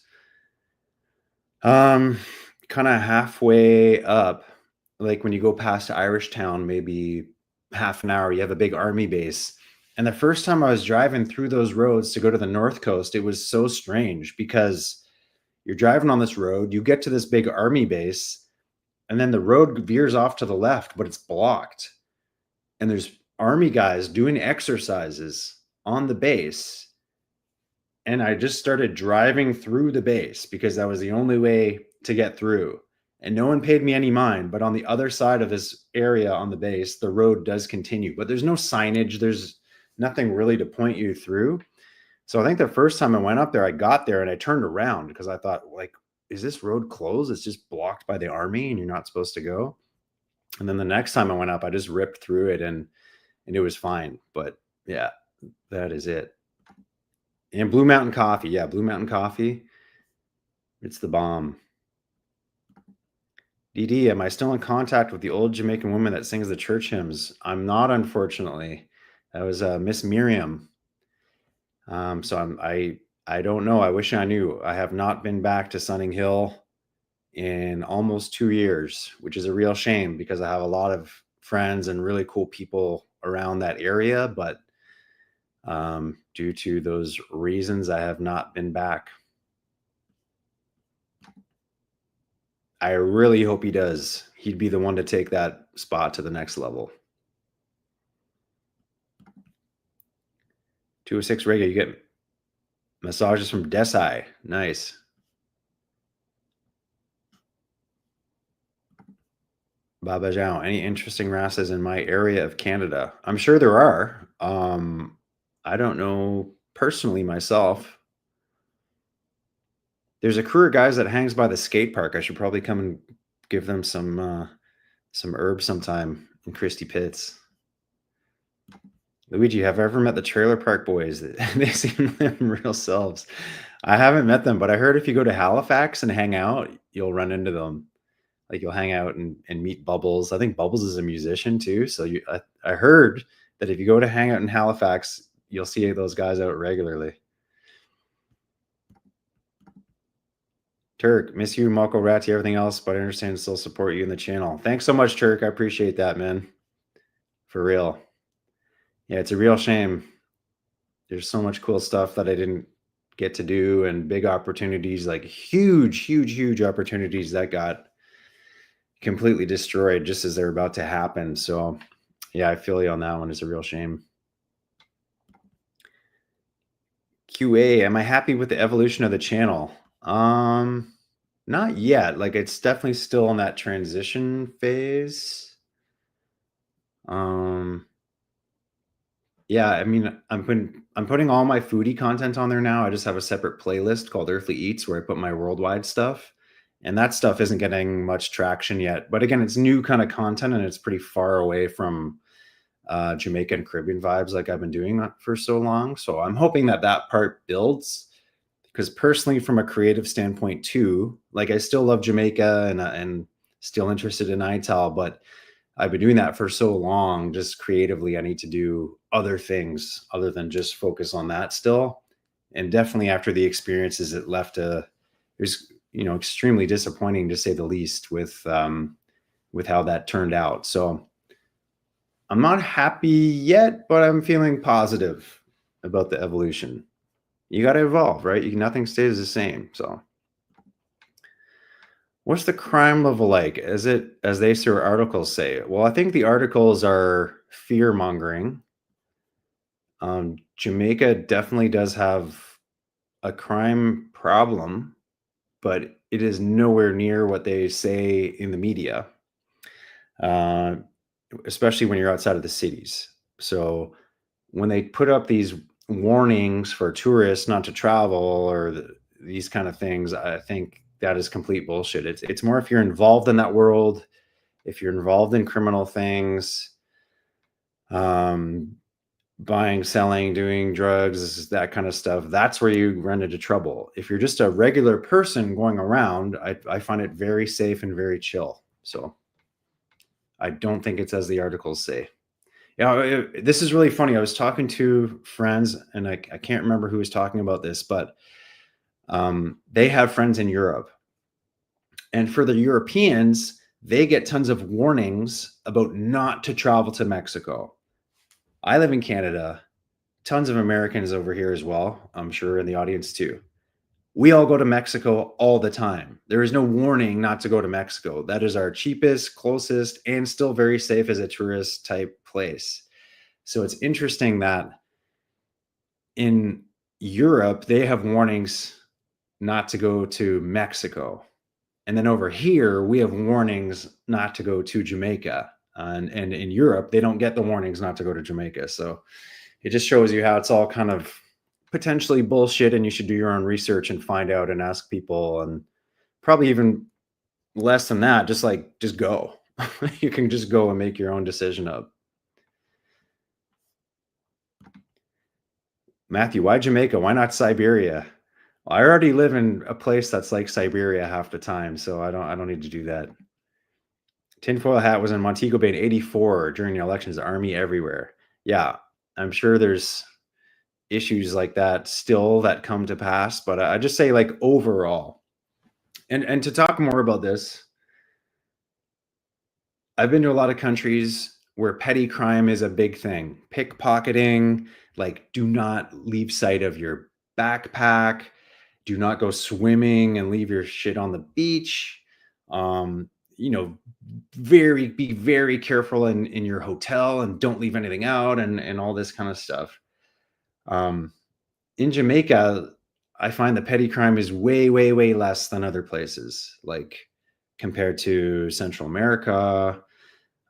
kind of halfway up. Like when you go past Irish Town, maybe half an hour, you have a big Army base. And the first time I was driving through those roads to go to the North Coast, it was so strange because you're driving on this road, you get to this big Army base, and then the road veers off to the left, but it's blocked. And there's Army guys doing exercises on the base. And I just started driving through the base because that was the only way to get through. and no one paid me any mind. But on the other side of this area on the base, the road does continue, but there's no signage. There's nothing really to point you through. So I think the first time I went up there, I got there and I turned around because I thought, like, is this road closed? It's just blocked by the army and you're not supposed to go. And then the next time I went up, I just ripped through it and it was fine. But yeah, that is it. And Blue Mountain Coffee. Yeah, Blue Mountain Coffee. It's the bomb. DD, am I still in contact with the old Jamaican woman that sings the church hymns? I'm not, unfortunately. That was Miss Miriam. I don't know. I wish I knew. I have not been back to Sunning Hill in almost 2 years, which is a real shame because I have a lot of friends and really cool people around that area, but due to those reasons, I have not been back. I really hope he does. He'd be the one to take that spot to the next level. 206 Rega, you get massages from Desai. Nice. Baba Zhao, any interesting rastas in my area of Canada? I'm sure there are. I don't know personally myself. There's a crew of guys that hangs by the skate park. I should probably come and give them some herbs sometime in Christie Pits. Luigi, have I ever met the Trailer Park Boys? They seem them real selves. I haven't met them, but I heard if you go to Halifax and hang out, you'll run into them. Like you'll hang out and meet Bubbles. I think Bubbles is a musician too. So I heard that if you go to hang out in Halifax, you'll see those guys out regularly. Turk, miss you, Mako Ratty, everything else, but I understand and still support you in the channel. Thanks so much, Turk. I appreciate that, man. For real. Yeah, it's a real shame. There's so much cool stuff that I didn't get to do and big opportunities, like huge opportunities that got completely destroyed just as they're about to happen. So yeah, I feel you on that one. It's a real shame. QA, am I happy with the evolution of the channel? Not yet. Like it's definitely still in that transition phase. Yeah, I mean, I'm putting all my foodie content on there now. I just have a separate playlist called Earthly Eats where I put my worldwide stuff. And that stuff isn't getting much traction yet. But again, it's new kind of content and it's pretty far away from Jamaica and Caribbean vibes like I've been doing that for so long. So I'm hoping that that part builds because personally, from a creative standpoint too, like I still love Jamaica and still interested in ITAL, but I've been doing that for so long. Just creatively, I need to do other things other than just focus on that still. And definitely after the experiences, it left it was extremely disappointing to say the least with how that turned out. So I'm not happy yet, but I'm feeling positive about the evolution. You got to evolve, right? Nothing stays the same. So what's the crime level like? As they sort articles say? Well, I think the articles are fear mongering. Jamaica definitely does have a crime problem, but it is nowhere near what they say in the media, especially when you're outside of the cities. So when they put up these warnings for tourists not to travel or these kind of things, I think that is complete bullshit. It's more if you're involved in that world, if you're involved in criminal things, buying, selling, doing drugs, that kind of stuff, that's where you run into trouble. If you're just a regular person going around, I find it very safe and very chill. So I don't think it's as the articles say. Yeah, this is really funny. I was talking to friends, and I can't remember who was talking about this, but they have friends in Europe. And for the Europeans, they get tons of warnings about not to travel to Mexico. I live in Canada. Tons of Americans over here as well. I'm sure in the audience too. We all go to Mexico all the time. There is no warning not to go to Mexico. That is our cheapest, closest, and still very safe as a tourist type place. So it's interesting that in Europe, they have warnings not to go to Mexico. And then over here, we have warnings not to go to Jamaica. And in Europe, they don't get the warnings not to go to Jamaica. So it just shows you how it's all kind of potentially bullshit, and you should do your own research and find out and ask people, and probably even less than that, just go. You can just go and make your own decision up. Matthew, why Jamaica? Why not Siberia? Well, I already live in a place that's like Siberia half the time, so I don't need to do that. Tinfoil hat was in Montego Bay in '84 during the elections. Army everywhere. Yeah, I'm sure there's issues like that still that come to pass, but I just say like overall. And to talk more about this, I've been to a lot of countries where petty crime is a big thing. Pickpocketing, like do not leave sight of your backpack, do not go swimming and leave your shit on the beach. Um, you know, be very careful in your hotel and don't leave anything out and all this kind of stuff. Um, in Jamaica, I find the petty crime is way, way, way less than other places, like compared to Central America.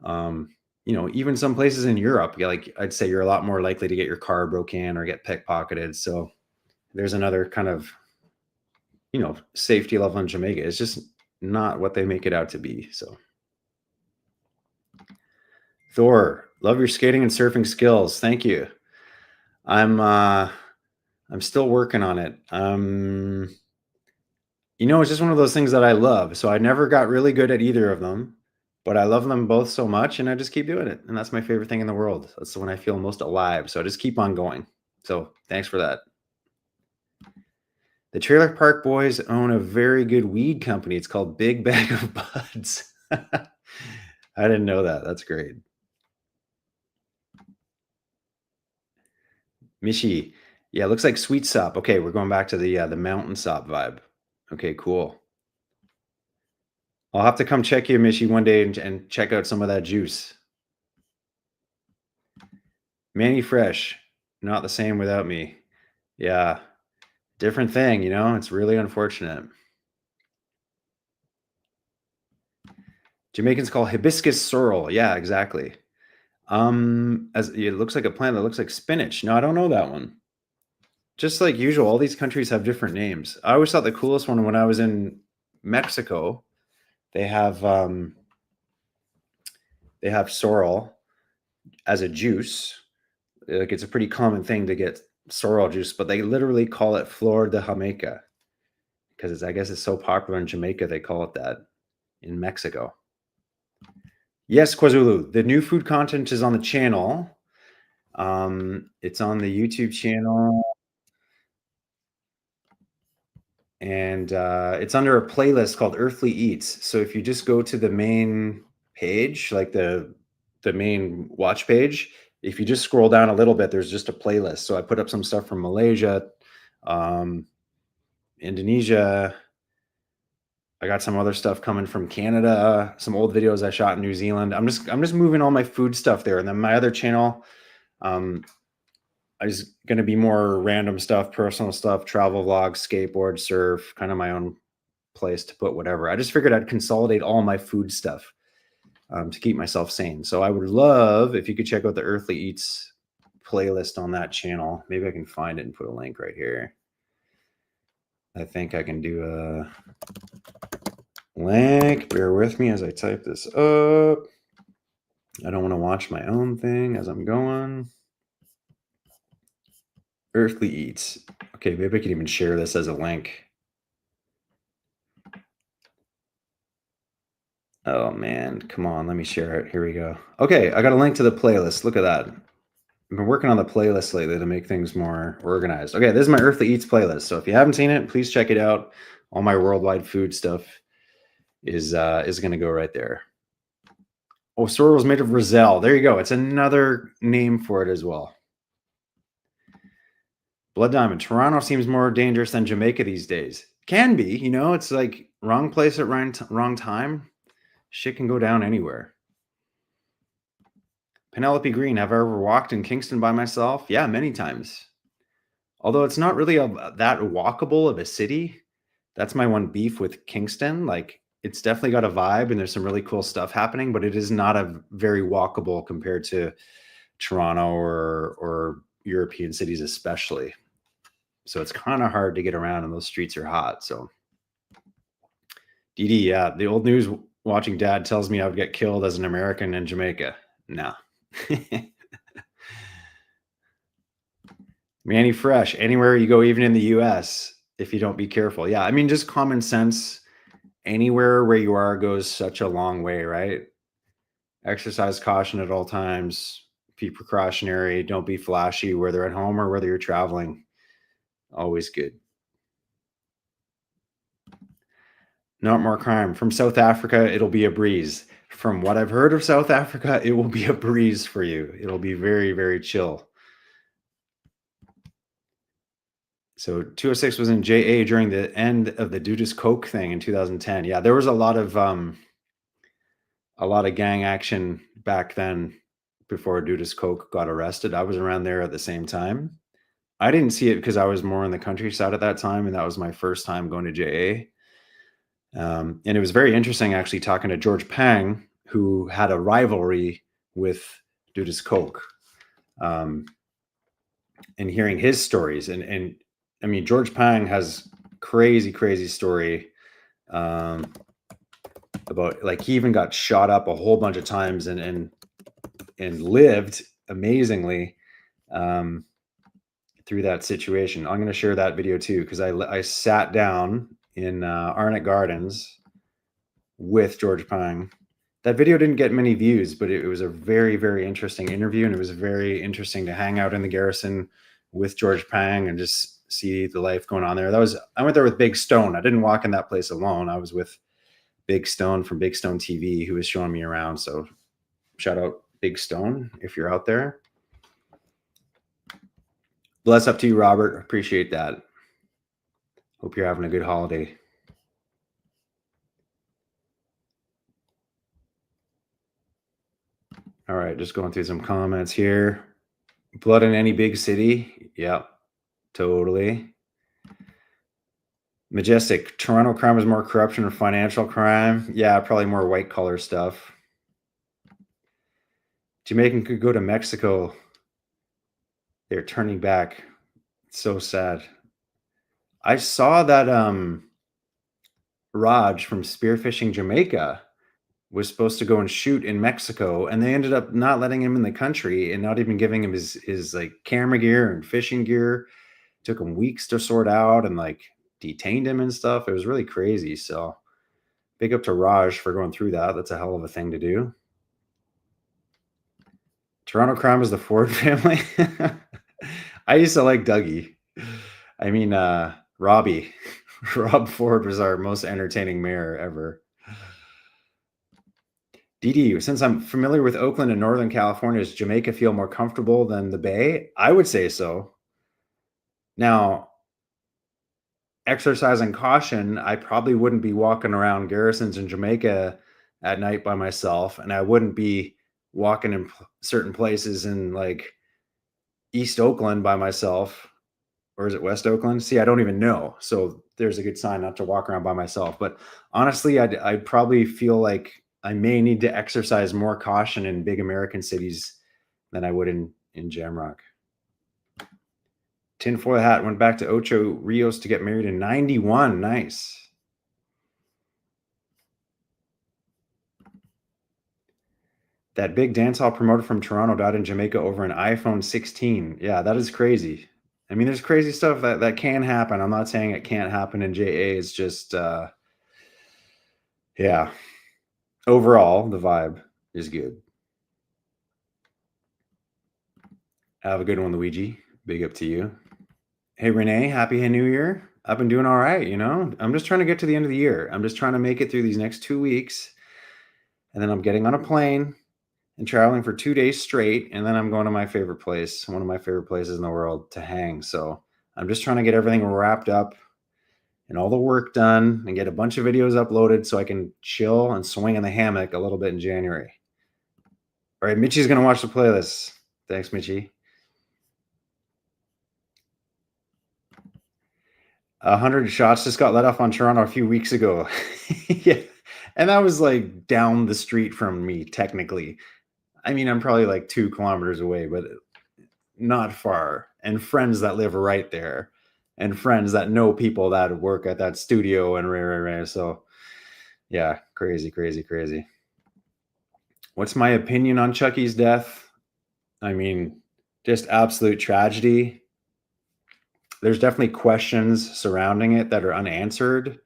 Um, even some places in Europe, like I'd say you're a lot more likely to get your car broken in or get pickpocketed. So there's another kind of, safety level in Jamaica. It's just not what they make it out to be. So Thor, love your skating and surfing skills. Thank you. I'm still working on it. It's just one of those things that I love. So I never got really good at either of them, but I love them both so much and I just keep doing it. And that's my favorite thing in the world. That's when I feel most alive. So I just keep on going. So thanks for that. The Trailer Park Boys own a very good weed company. It's called Big Bag of Buds. I didn't know that. That's great. Mishi. Yeah, it looks like sweet sop. Okay, we're going back to the mountain sop vibe. Okay, cool. I'll have to come check you, Mishi, one day and check out some of that juice. Manny Fresh, not the same without me. Yeah, different thing, it's really unfortunate. Jamaicans call hibiscus sorrel. Yeah, exactly. As it looks like a plant that looks like spinach. No, I don't know that one. Just like usual, all these countries have different names. I always thought the coolest one when I was in Mexico, they have sorrel as a juice. Like it's a pretty common thing to get sorrel juice, but they literally call it flor de Jamaica because I guess it's so popular in Jamaica. They call it that in Mexico. Yes, Kwazulu. The new food content is on the channel. It's on the YouTube channel, and it's under a playlist called Earthly Eats. So if you just go to the main page, like the main watch page, if you just scroll down a little bit, there's just a playlist. So I put up some stuff from Malaysia, Indonesia. I got some other stuff coming from Canada, some old videos I shot in New Zealand. I'm just moving all my food stuff there. And then my other channel, is going to be more random stuff, personal stuff, travel vlogs, skateboard, surf, kind of my own place to put whatever. I just figured I'd consolidate all my food stuff to keep myself sane. So I would love if you could check out the Earthly Eats playlist on that channel. Maybe I can find it and put a link right here. I think I can do a link. Bear with me as I type this up. I don't want to watch my own thing as I'm going. Earthly Eats. Okay, maybe I can even share this as a link. Oh man, come on, let me share it. Here we go. Okay, I got a link to the playlist. Look at that. I've been working on the playlist lately to make things more organized. Okay, this is my Earthly Eats playlist. So if you haven't seen it, please check it out. All my worldwide food stuff is going to go right there. Oh, sorrel is made of roselle. There you go. It's another name for it as well. Blood Diamond. Toronto seems more dangerous than Jamaica these days. Can be, it's like wrong place at wrong time. Shit can go down anywhere. Penelope Green. Have I ever walked in Kingston by myself? Yeah, many times. Although it's not really that walkable of a city. That's my one beef with Kingston. Like it's definitely got a vibe and there's some really cool stuff happening, but it is not a very walkable compared to Toronto or European cities especially. So it's kind of hard to get around and those streets are hot. So DD, yeah, the old news watching dad tells me I would get killed as an American in Jamaica. No. Manny Fresh, anywhere you go, even in the US, if you don't be careful. Yeah, I mean, just common sense, anywhere where you are goes such a long way, right? Exercise caution at all times, be precautionary, don't be flashy, whether at home or whether you're traveling. Always good. Not more crime. From South Africa, it'll be a breeze. From what I've heard of South Africa, it will be a breeze for you. It'll be very, very chill. So 206 was in JA during the end of the Dudas Coke thing in 2010. Yeah, there was a lot of gang action back then before Dudas Coke got arrested. I was around there at the same time. I didn't see it because I was more in the countryside at that time, and that was my first time going to JA. And it was very interesting actually talking to George Pang, who had a rivalry with Dudas Coke, and hearing his stories. And I mean, George Pang has crazy story about, like, he even got shot up a whole bunch of times and lived amazingly through that situation. I'm going to share that video too, because I sat down in Arnott Gardens with George Pang. That video didn't get many views, but it was a very interesting interview, and it was very interesting to hang out in the garrison with George Pang and just see the life going on there. I went there with Big Stone. I didn't walk in that place alone. I was with Big Stone from Big Stone TV, who was showing me around. So shout out Big Stone if you're out there. Bless up to you, Robert. Appreciate that. Hope you're having a good holiday. All right, just going through some comments here. Blood in any big city? Yep, totally. Majestic, Toronto crime is more corruption or financial crime? Yeah, probably more white collar stuff. Jamaican could go to Mexico. They're turning back. It's so sad. I saw that Raj from Spearfishing Jamaica was supposed to go and shoot in Mexico, and they ended up not letting him in the country and not even giving him his like camera gear and fishing gear. Took him weeks to sort out and like detained him and stuff. It was really crazy. So big up to Raj for going through that. That's a hell of a thing to do. Toronto crime is the Ford family. I used to like Dougie. I mean, Robbie. Rob Ford was our most entertaining mayor ever. DD, since I'm familiar with Oakland and Northern California, does Jamaica feel more comfortable than the Bay? I would say so. Now, exercising caution, I probably wouldn't be walking around garrisons in Jamaica at night by myself, and I wouldn't be walking in certain places in like East Oakland by myself, or is it West Oakland? See, I don't even know. So there's a good sign not to walk around by myself. But honestly, I'd probably feel like I may need to exercise more caution in big American cities than I would in Jamrock. Tinfoil hat went back to Ocho Rios to get married in 91. Nice. That big dancehall promoter from Toronto died in Jamaica over an iPhone 16. Yeah, that is crazy. I mean, there's crazy stuff that can happen. I'm not saying it can't happen in JA. It's just, yeah. Overall, the vibe is good. Have a good one, Luigi. Big up to you. Hey, Renee, happy New Year. I've been doing all right, you know? I'm just trying to get to the end of the year. I'm just trying to make it through these next 2 weeks. And then I'm getting on a plane and traveling for 2 days straight. And then I'm going to my favorite place, one of my favorite places in the world to hang. So I'm just trying to get everything wrapped up and all the work done and get a bunch of videos uploaded so I can chill and swing in the hammock a little bit in January. All right, Mitchie's going to watch the playlist. Thanks, Mitchie. 100 shots just got let off on Toronto a few weeks ago. Yeah. And that was like down the street from me, technically. I mean, I'm probably like 2 kilometers away, but not far. And friends that live right there, and friends that know people that work at that studio and rare. So yeah, crazy, crazy, crazy. What's my opinion on Chucky's death? I mean, just absolute tragedy. There's definitely questions surrounding it that are unanswered.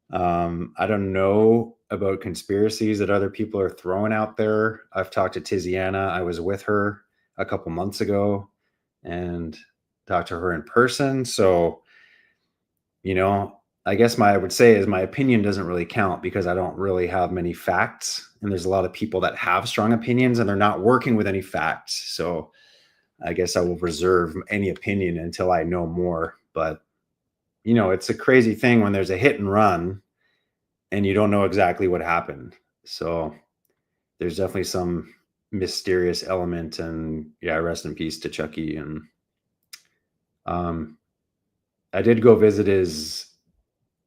I don't know about conspiracies that other people are throwing out there. I've talked to Tiziana. I was with her a couple months ago and talked to her in person. So, I guess I would say is my opinion doesn't really count because I don't really have many facts. And there's a lot of people that have strong opinions and they're not working with any facts. So I guess I will reserve any opinion until I know more. But, it's a crazy thing when there's a hit and run and you don't know exactly what happened. So there's definitely some mysterious element. And yeah, rest in peace to Chucky. And I did go visit his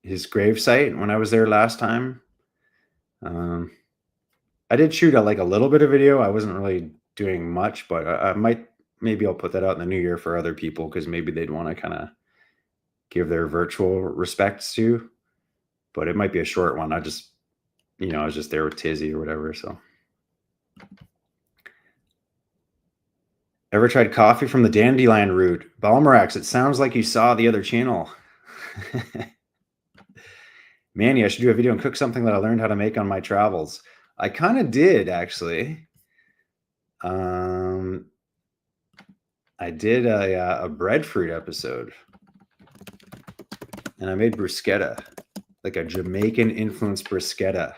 gravesite when I was there last time. I did shoot like a little bit of video. I wasn't really doing much, but maybe I'll put that out in the new year for other people because maybe they'd want to kind of give their virtual respects to. But it might be a short one. I was just there with Tizzy or whatever. So, ever tried coffee from the Dandelion route? Balmerax, it sounds like you saw the other channel. Manny, I should do a video and cook something that I learned how to make on my travels. I kind of did, actually. I did a breadfruit episode. And I made bruschetta, like a Jamaican-influenced bruschetta.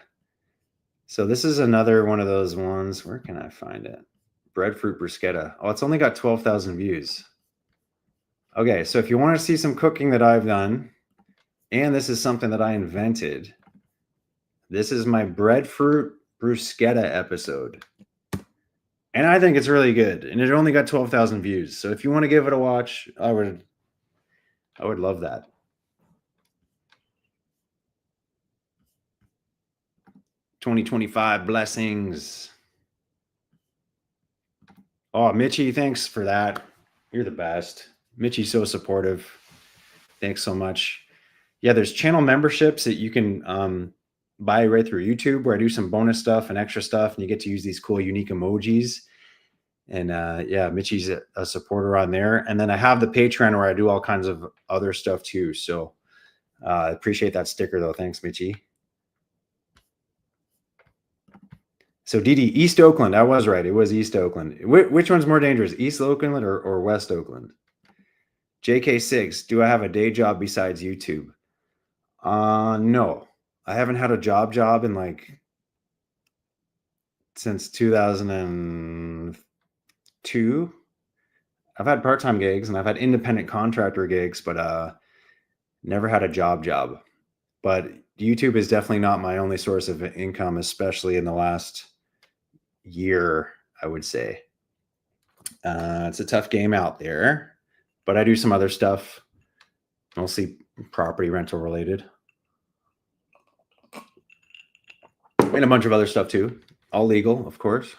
So this is another one of those ones. Where can I find it? Breadfruit bruschetta. Oh, it's only got 12,000 views. Okay, so if you want to see some cooking that I've done, and this is something that I invented, this is my breadfruit bruschetta episode. And I think it's really good. And it only got 12,000 views. So if you want to give it a watch, I would love that. $2025 blessings. Oh, Mitchie, thanks for that. You're the best. Mitchie's so supportive. Thanks so much. Yeah, there's channel memberships that you can buy right through YouTube where I do some bonus stuff and extra stuff, and you get to use these cool, unique emojis. And yeah, Mitchie's a supporter on there. And then I have the Patreon where I do all kinds of other stuff too. So I appreciate that sticker though. Thanks, Mitchie. So Didi, East Oakland. I was right. It was East Oakland. Which one's more dangerous, East Oakland or West Oakland? JK6, do I have a day job besides YouTube? No. I haven't had a job in like since 2002. I've had part-time gigs and I've had independent contractor gigs, but never had a job. But YouTube is definitely not my only source of income, especially in the last year, I would say. It's a tough game out there, but I do some other stuff, mostly property rental related. And a bunch of other stuff too. All legal, of course.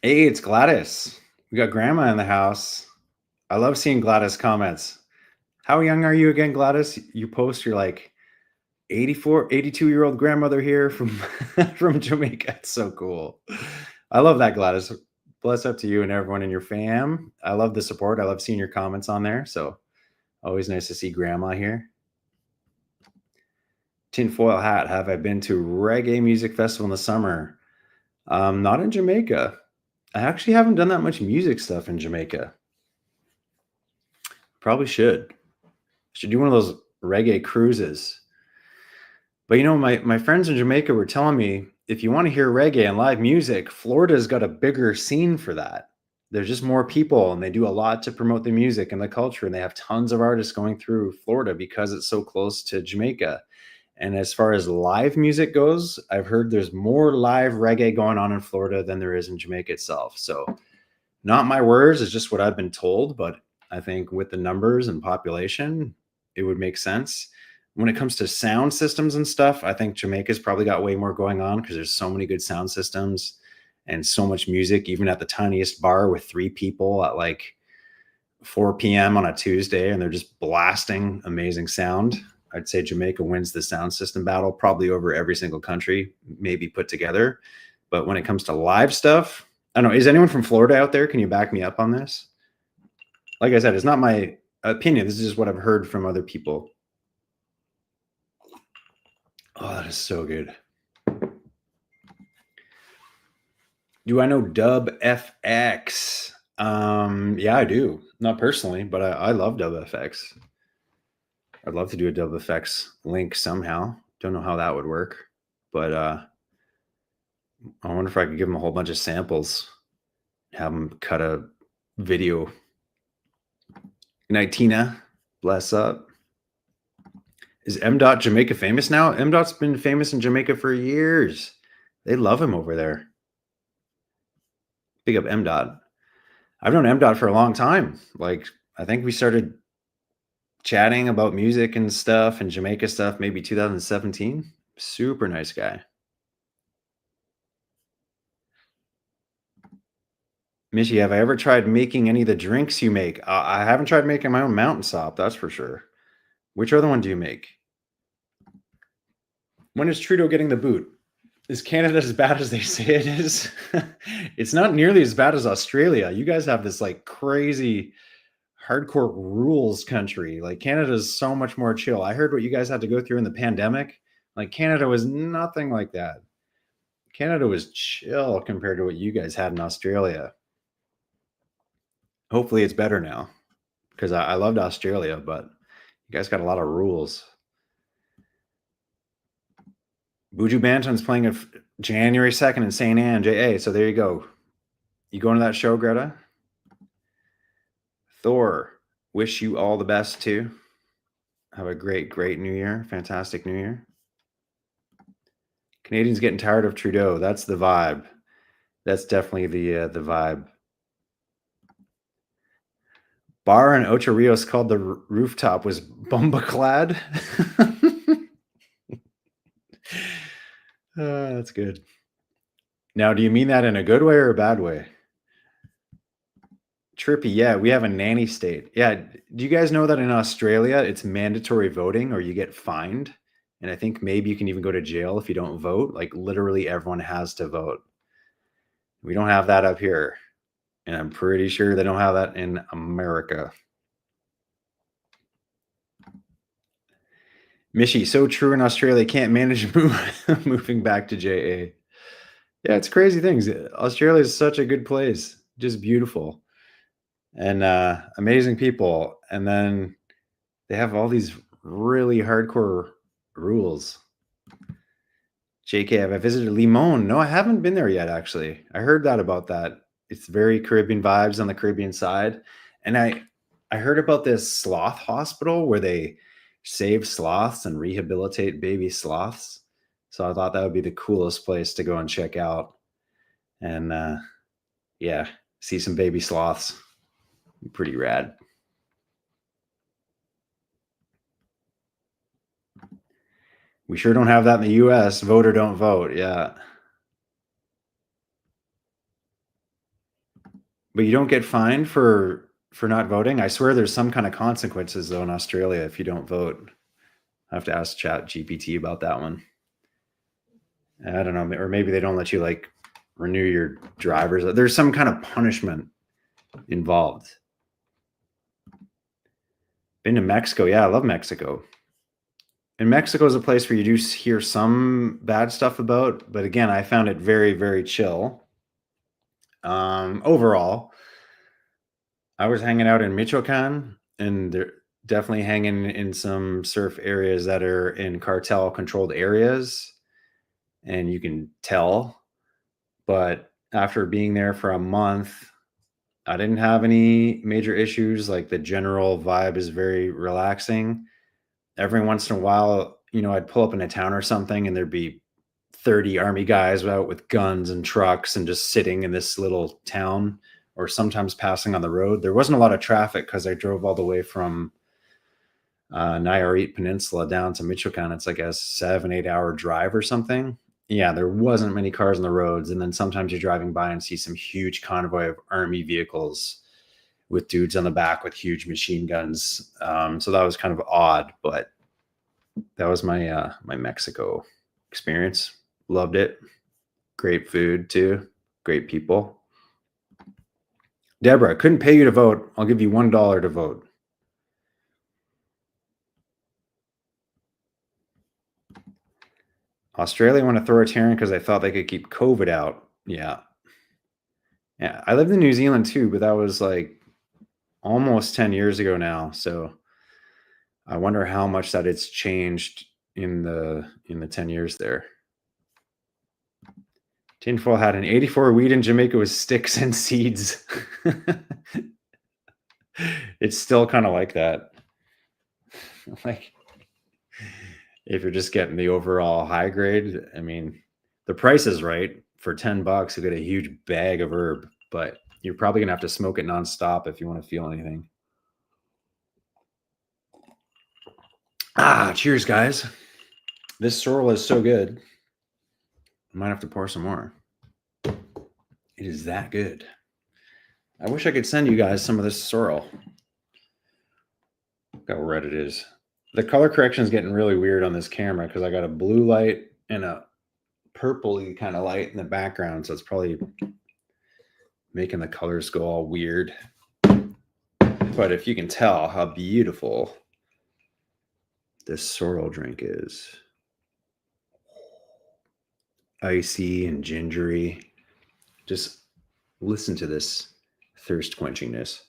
Hey, it's Gladys. We got grandma in the house. I love seeing Gladys comments. How young are you again, Gladys? You post, you're like 82-year-old grandmother here from from Jamaica. It's so cool. I love that, Gladys. Bless up to you and everyone in your fam. I love the support. I love seeing your comments on there. So always nice to see grandma here. Tinfoil hat. Have I been to reggae music festival in the summer? Not in Jamaica. I actually haven't done that much music stuff in Jamaica. Probably should. Should do one of those reggae cruises. But my friends in Jamaica were telling me, if you want to hear reggae and live music, Florida's got a bigger scene for that. There's just more people and they do a lot to promote the music and the culture. And they have tons of artists going through Florida because it's so close to Jamaica. And as far as live music goes, I've heard there's more live reggae going on in Florida than there is in Jamaica itself. So not my words, it's just what I've been told. But I think with the numbers and population, it would make sense. when it comes to sound systems and stuff, I think Jamaica's probably got way more going on because there's so many good sound systems and so much music, even at the tiniest bar with 3 people at like 4 p.m. on a Tuesday, and they're just blasting amazing sound. I'd say Jamaica wins the sound system battle probably over every single country, maybe put together. But when it comes to live stuff, I don't know. Is anyone from Florida out there? Can you back me up on this? Like I said, it's not my opinion. This is just what I've heard from other people. Oh, that is so good. Do I know Dub FX? Yeah, I do. Not personally, but I love Dub FX. I'd love to do a Dub FX link somehow. Don't know how that would work, but I wonder if I could give them a whole bunch of samples, have them cut a video. Good night, Tina. Bless up. Is M. Dot Jamaica famous now? M. Dot's been famous in Jamaica for years. They love him over there. Big up M. Dot. I've known M. Dot for a long time. Like, I think we started chatting about music and stuff and Jamaica stuff maybe 2017. Super nice guy. Michi, have I ever tried making any of the drinks you make? I haven't tried making my own mountain sop, that's for sure. Which other one do you make? When is Trudeau getting the boot? Is Canada as bad as they say it is? It's not nearly as bad as Australia. You guys have this like crazy hardcore rules country. Like Canada is so much more chill. I heard what you guys had to go through in the pandemic. Like Canada was nothing like that. Canada was chill compared to what you guys had in Australia. Hopefully it's better now because I loved Australia, but you guys got a lot of rules. Buju Banton's playing January 2nd in St. Anne, JA. So there you go. You going to that show, Greta? Thor, wish you all the best too. Have a great, great New Year. Fantastic New Year. Canadians getting tired of Trudeau. That's the vibe. That's definitely the vibe. Bar in Ocho Rios called the rooftop was Bumbaclad. That's good. Now, do you mean that in a good way or a bad way? Trippy, yeah, we have a nanny state. Yeah, do you guys know that in Australia it's mandatory voting or you get fined? And I think maybe you can even go to jail if you don't vote. Like literally everyone has to vote. We don't have that up here. And I'm pretty sure they don't have that in America. Mishi, so true in Australia, can't manage moving back to JA. Yeah, it's crazy things. Australia is such a good place, just beautiful and amazing people. And then they have all these really hardcore rules. JK, have I visited Limon? No, I haven't been there yet, actually. I heard that about that. It's very Caribbean vibes on the Caribbean side. And I heard about this sloth hospital where they save sloths and rehabilitate baby sloths. So I thought that would be the coolest place to go and check out. And yeah, see some baby sloths. Pretty rad. We sure don't have that in the US. Vote or don't vote. Yeah. But you don't get fined for not voting. I swear there's some kind of consequences though in Australia if you don't vote. I have to ask Chat GPT about that one. I don't know, or maybe they don't let you like renew your drivers. There's some kind of punishment involved. Been to Mexico. Yeah, I love Mexico. And Mexico is a place where you do hear some bad stuff about, but again, I found it very, very chill. Overall, I was hanging out in Michoacan, and they're definitely hanging in some surf areas that are in cartel controlled areas, and you can tell. But after being there for a month, I didn't have any major issues. Like the general vibe is very relaxing. Every once in a while, I'd pull up in a town or something and there'd be 30 army guys out with guns and trucks and just sitting in this little town or sometimes passing on the road. There wasn't a lot of traffic because I drove all the way from Nayarit Peninsula down to Michoacan. It's like a 7-8 hour drive or something. Yeah, there wasn't many cars on the roads, and then sometimes you're driving by and see some huge convoy of army vehicles with dudes on the back with huge machine guns. So that was kind of odd, but that was my my Mexico experience. Loved it. Great food too. Great people. Deborah, I couldn't pay you to vote. I'll give you $1 to vote. Australia went authoritarian because they thought they could keep COVID out. Yeah. Yeah. I lived in New Zealand too, but that was like almost 10 years ago now. So I wonder how much that it's changed in the 10 years there. Tinfoil had an 84 weed in Jamaica with sticks and seeds. It's still kind of like that. Like, if you're just getting the overall high grade, I mean, the price is right. For $10, you get a huge bag of herb, but you're probably gonna have to smoke it nonstop if you want to feel anything. Cheers, guys. This sorrel is so good. I might have to pour some more. It is that good. I wish I could send you guys some of this sorrel. Look how red it is. The color correction is getting really weird on this camera because I got a blue light and a purpley kind of light in the background, so it's probably making the colors go all weird. But if you can tell how beautiful this sorrel drink is, icy and gingery, just listen to this thirst quenchingness.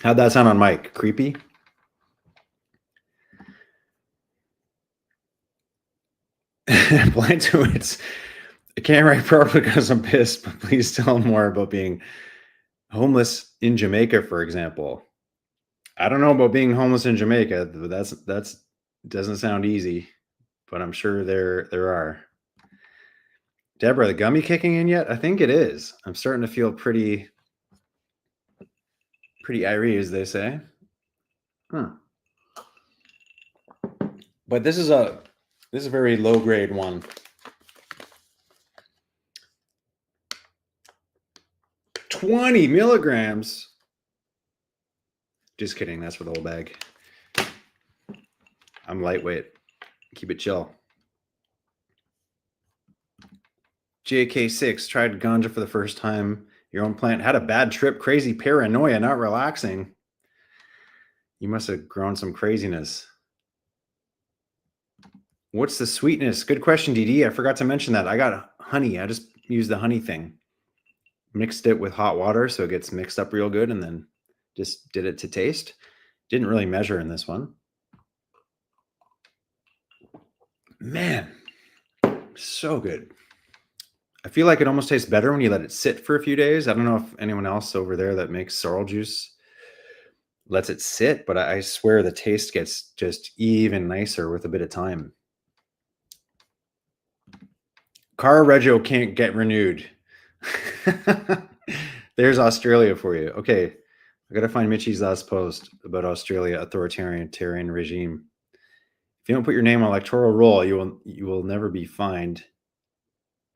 How'd that sound on mic? Creepy? Blantuits. I can't write properly because I'm pissed, but please tell more about being homeless in Jamaica, for example. I don't know about being homeless in Jamaica, but that's doesn't sound easy, but I'm sure there are. Deborah, the gummy kicking in yet? I think it is. I'm starting to feel pretty irie, as they say. But this is a very low grade one. $20 milligrams. Just kidding. That's for the whole bag. I'm lightweight. Keep it chill. JK6 tried ganja for the first time. Your own plant had a bad trip. Crazy paranoia, not relaxing. You must have grown some craziness. What's the sweetness? Good question, DD. I forgot to mention that. I got honey. I just used the honey thing. Mixed it with hot water so it gets mixed up real good, and then just did it to taste. Didn't really measure in this one. Man, so good. I feel like it almost tastes better when you let it sit for a few days. I don't know if anyone else over there that makes sorrel juice lets it sit, but I swear the taste gets just even nicer with a bit of time. Car Rego can't get renewed. There's Australia for you. Okay, I gotta find Mitchie's last post about Australia authoritarian regime. If you don't put your name on electoral roll, you will never be fined.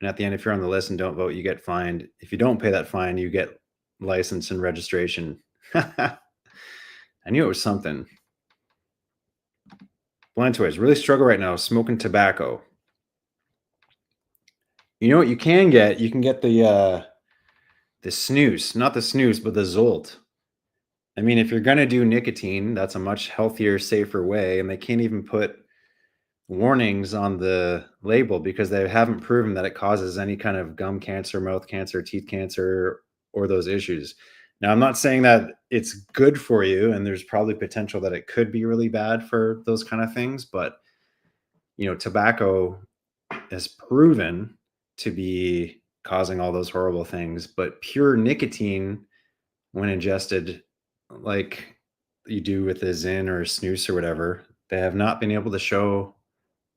And at the end, if you're on the list and don't vote, you get fined. If you don't pay that fine, you get license and registration. I knew it was something. Blantoys really struggle right now smoking tobacco. You know what you can get? You can get the snooze, not the snooze, but the Zolt. I mean, if you're gonna do nicotine, that's a much healthier, safer way, and they can't even put warnings on the label because they haven't proven that it causes any kind of gum cancer, mouth cancer, teeth cancer, or those issues. Now, I'm not saying that it's good for you, and there's probably potential that it could be really bad for those kind of things, but tobacco is proven to be causing all those horrible things, but pure nicotine, when ingested like you do with a Zyn or a snooze or whatever, they have not been able to show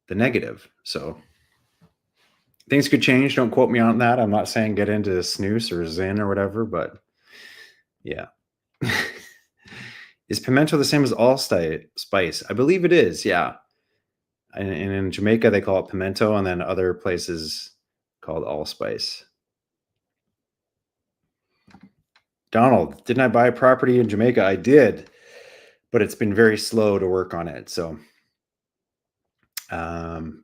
the negative. So Things could change. Don't quote me on that. I'm not saying get into snooze or Zen or whatever, but yeah. Is pimento the same as allspice? I believe it is. Yeah. And in Jamaica, they call it pimento, and then other places called allspice. Donald, didn't I buy a property in Jamaica? I did, but it's been very slow to work on it. So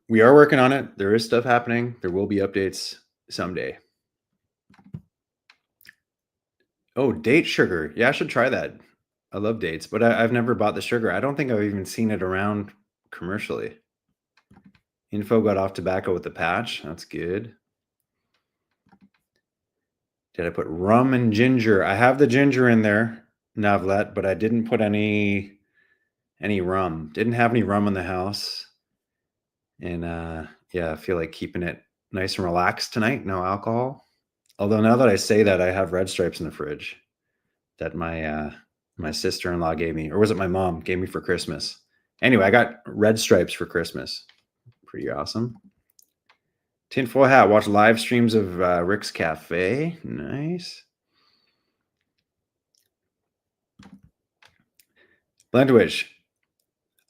we are working on it. There is stuff happening. There will be updates someday. Oh, date sugar. Yeah, I should try that. I love dates, but I've never bought the sugar. I don't think I've even seen it around commercially. Info got off tobacco with the patch. That's good. Did I put rum and ginger? I have the ginger in there, Navlet, but I didn't put any rum. Didn't have any rum in the house. And yeah, I feel like keeping it nice and relaxed tonight. No alcohol. Although now that I say that, I have Red Stripes in the fridge that my sister-in-law gave me, or was it my mom gave me for Christmas? Anyway, I got Red Stripes for Christmas. Pretty awesome. Tinfoil hat. Watch live streams of Rick's Cafe. Nice. Blendwich.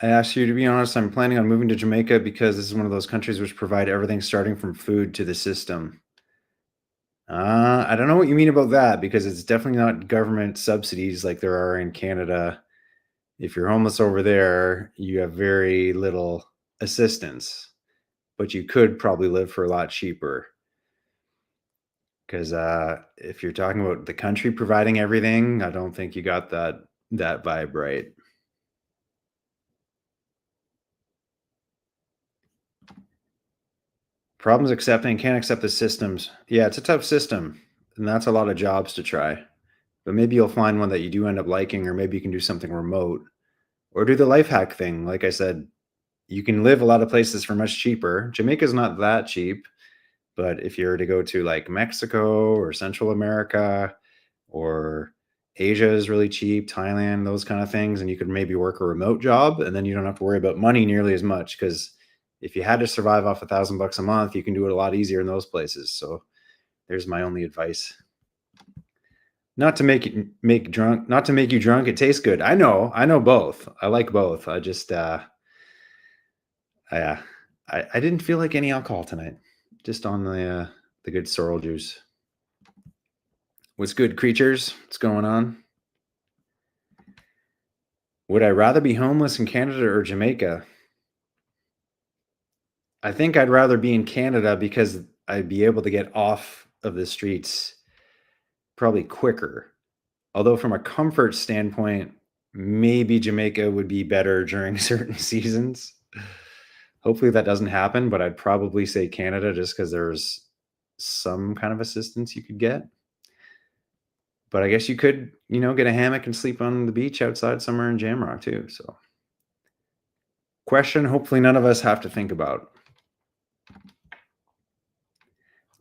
I asked you to be honest. I'm planning on moving to Jamaica because this is one of those countries which provide everything starting from food to the system. I don't know what you mean about that because it's definitely not government subsidies like there are in Canada. If you're homeless over there, you have very little assistance, but you could probably live for a lot cheaper. Because if you're talking about the country providing everything, I don't think you got that vibe right. Problems accepting, can't accept the systems. Yeah, it's a tough system, and that's a lot of jobs to try. But maybe you'll find one that you do end up liking, or maybe you can do something remote, or do the life hack thing. Like I said, you can live a lot of places for much cheaper. Jamaica's not that cheap, but if you were to go to like Mexico or Central America or Asia is really cheap, Thailand, those kind of things, and you could maybe work a remote job, and then you don't have to worry about money nearly as much because if you had to survive off $1,000 a month, you can do it a lot easier in those places. So there's my only advice. Not to make you drunk, not to make you drunk. It tastes good. I know both. I like both. I just I didn't feel like any alcohol tonight. Just on the good sorrel juice. What's good, creatures? What's going on? Would I rather be homeless in Canada or Jamaica? I think I'd rather be in Canada because I'd be able to get off of the streets probably quicker. Although from a comfort standpoint, maybe Jamaica would be better during certain seasons. Hopefully that doesn't happen, but I'd probably say Canada just because there's some kind of assistance you could get. But I guess you could, get a hammock and sleep on the beach outside somewhere in Jamrock too. So, question hopefully none of us have to think about.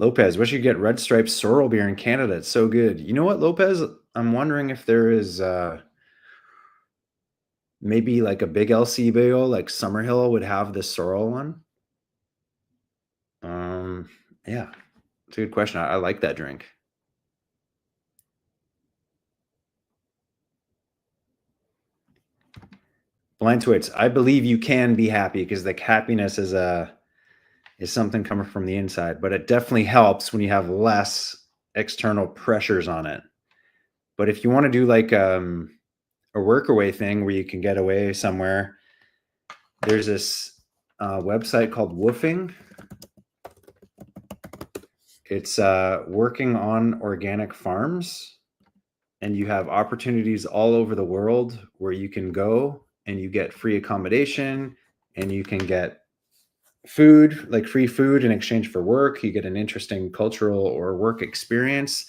Lopez, what should you get? Red Stripe sorrel beer in Canada. It's so good. You know what, Lopez? I'm wondering if there is maybe like a big LC bagel, like Summerhill would have the sorrel one. Yeah, it's a good question. I like that drink. Blind Twits, I believe you can be happy because like happiness is something coming from the inside, but it definitely helps when you have less external pressures on it. But if you want to do like a workaway thing where you can get away somewhere, there's this website called Woofing. It's working on organic farms, and you have opportunities all over the world where you can go and you get free accommodation and you can get food, like free food in exchange for work. You get an interesting cultural or work experience,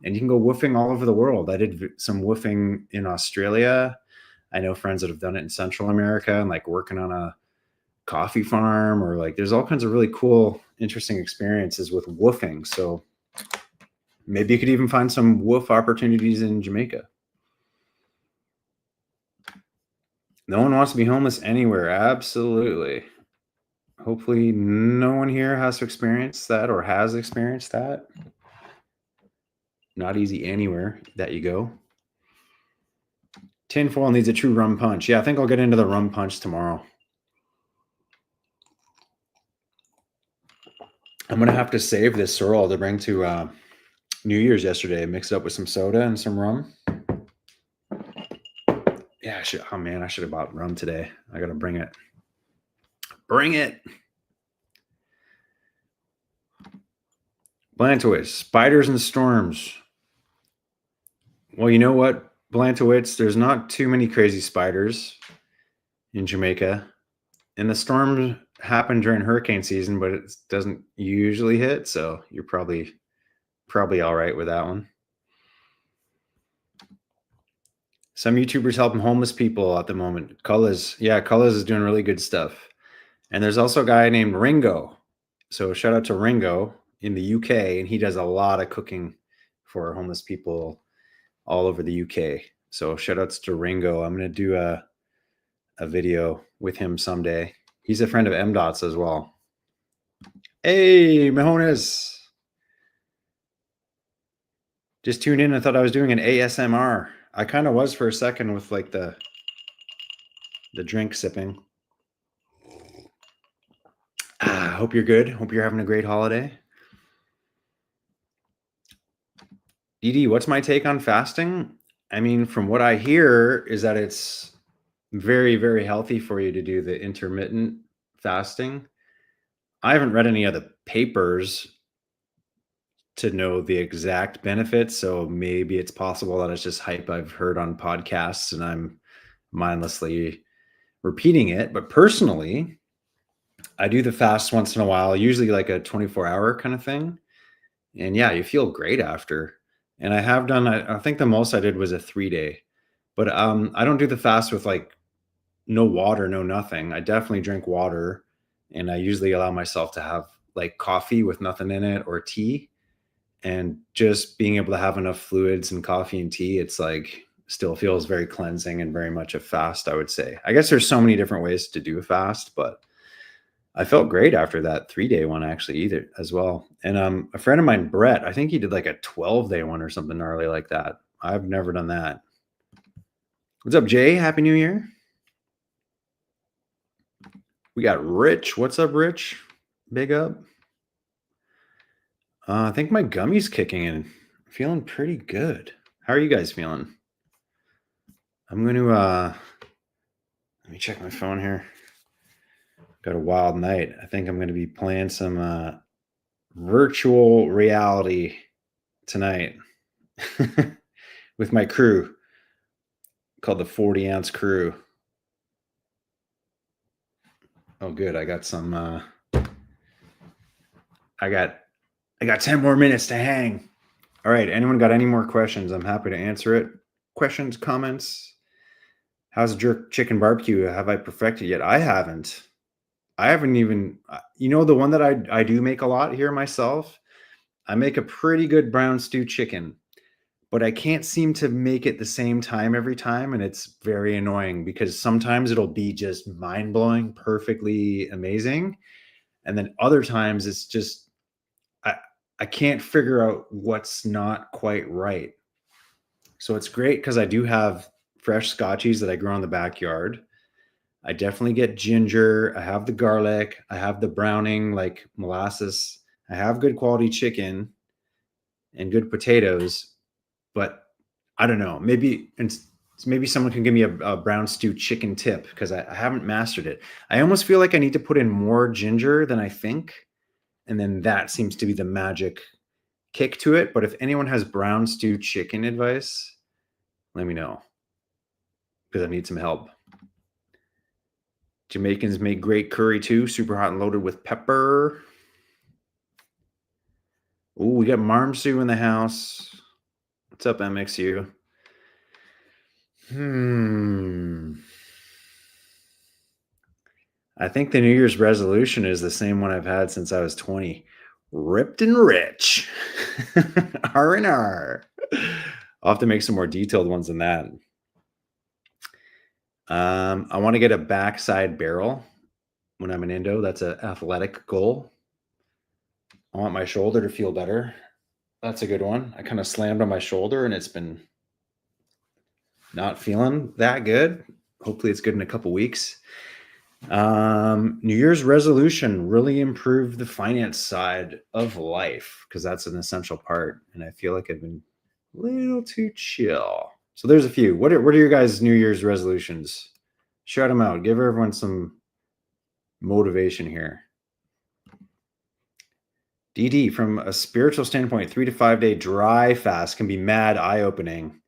and you can go woofing all over the world. I did some woofing in Australia. I know friends that have done it in Central America and like working on a coffee farm, or like there's all kinds of really cool, interesting experiences with woofing. So maybe you could even find some woof opportunities in Jamaica. No one wants to be homeless anywhere. Absolutely. Hopefully no one here has to experience that or has experienced that. Not easy anywhere that you go. Tinfoil needs a true rum punch. Yeah, I think I'll get into the rum punch tomorrow. I'm going to have to save this sorrel to bring to New Year's yesterday. Mix it up with some soda and some rum. Yeah, oh man, I should have bought rum today. I got to bring it. Bring it. Blantoids, spiders and storms. Well, you know what, Blantoids, there's not too many crazy spiders in Jamaica. And the storms happen during hurricane season, but it doesn't usually hit. So you're probably all right with that one. Some YouTubers helping homeless people at the moment. Cullis is doing really good stuff. And there's also a guy named Ringo. So shout out to Ringo in the UK, and he does a lot of cooking for homeless people all over the UK. So shout outs to Ringo. I'm going to do a video with him someday. He's a friend of M-Dot's as well. Hey, Mahones. Just tuned in and thought I was doing an ASMR. I kind of was for a second with like the drink sipping. Hope you're good. Hope you're having a great holiday. Dee, what's my take on fasting? I mean, from what I hear is that it's very, very healthy for you to do the intermittent fasting. I haven't read any of the papers to know the exact benefits, so maybe it's possible that it's just hype I've heard on podcasts and I'm mindlessly repeating it. But personally, I do the fast once in a while, usually like a 24-hour kind of thing. And yeah, you feel great after. And I have done, I think the most I did was a 3-day. But I don't do the fast with like no water, no nothing. I definitely drink water, and I usually allow myself to have like coffee with nothing in it or tea. And just being able to have enough fluids and coffee and tea, it's like still feels very cleansing and very much a fast, I would say. I guess there's so many different ways to do a fast, but I felt great after that 3-day one actually either as well. And a friend of mine, Brett, I think he did like a 12-day one or something gnarly like that. I've never done that. What's up, Jay? Happy New Year. We got Rich. What's up, Rich? Big up. I think my gummy's kicking in. Feeling pretty good. How are you guys feeling? I'm going to let me check my phone here. Got a wild night. I think I'm going to be playing some virtual reality tonight with my crew called the 40-ounce crew. Oh, good. I got some. I got 10 more minutes to hang. All right. Anyone got any more questions? I'm happy to answer it. Questions, comments. How's jerk chicken barbecue? Have I perfected yet? I haven't even, the one that I do make a lot here myself. I make a pretty good brown stew chicken, but I can't seem to make it the same time every time. And it's very annoying because sometimes it'll be just mind blowing, perfectly amazing. And then other times it's just, I can't figure out what's not quite right. So it's great because I do have fresh scotchies that I grow in the backyard. I definitely get ginger. I have the garlic. I have the browning, like molasses. I have good quality chicken and good potatoes, but I don't know. Maybe someone can give me a brown stew chicken tip because I haven't mastered it. I almost feel like I need to put in more ginger than I think, and then that seems to be the magic kick to it. But if anyone has brown stew chicken advice, let me know because I need some help. Jamaicans make great curry too, super hot and loaded with pepper. Oh, we got Marmsu in the house. What's up, MXU? I think the New Year's resolution is the same one I've had since I was 20. Ripped and rich. R&R. I'll have to make some more detailed ones than that. I want to get a backside barrel. when I'm in Indo. That's an athletic goal. I want my shoulder to feel better. That's a good one. I kind of slammed on my shoulder and it's been not feeling that good. Hopefully it's good in a couple weeks. New Year's resolution, really improve the finance side of life, because that's an essential part. And I feel like I've been a little too chill. So there's a few. What are your guys' New Year's resolutions? Shout them out. Give everyone some motivation here. DD, from a spiritual standpoint, 3 to 5 day dry fast can be mad eye-opening.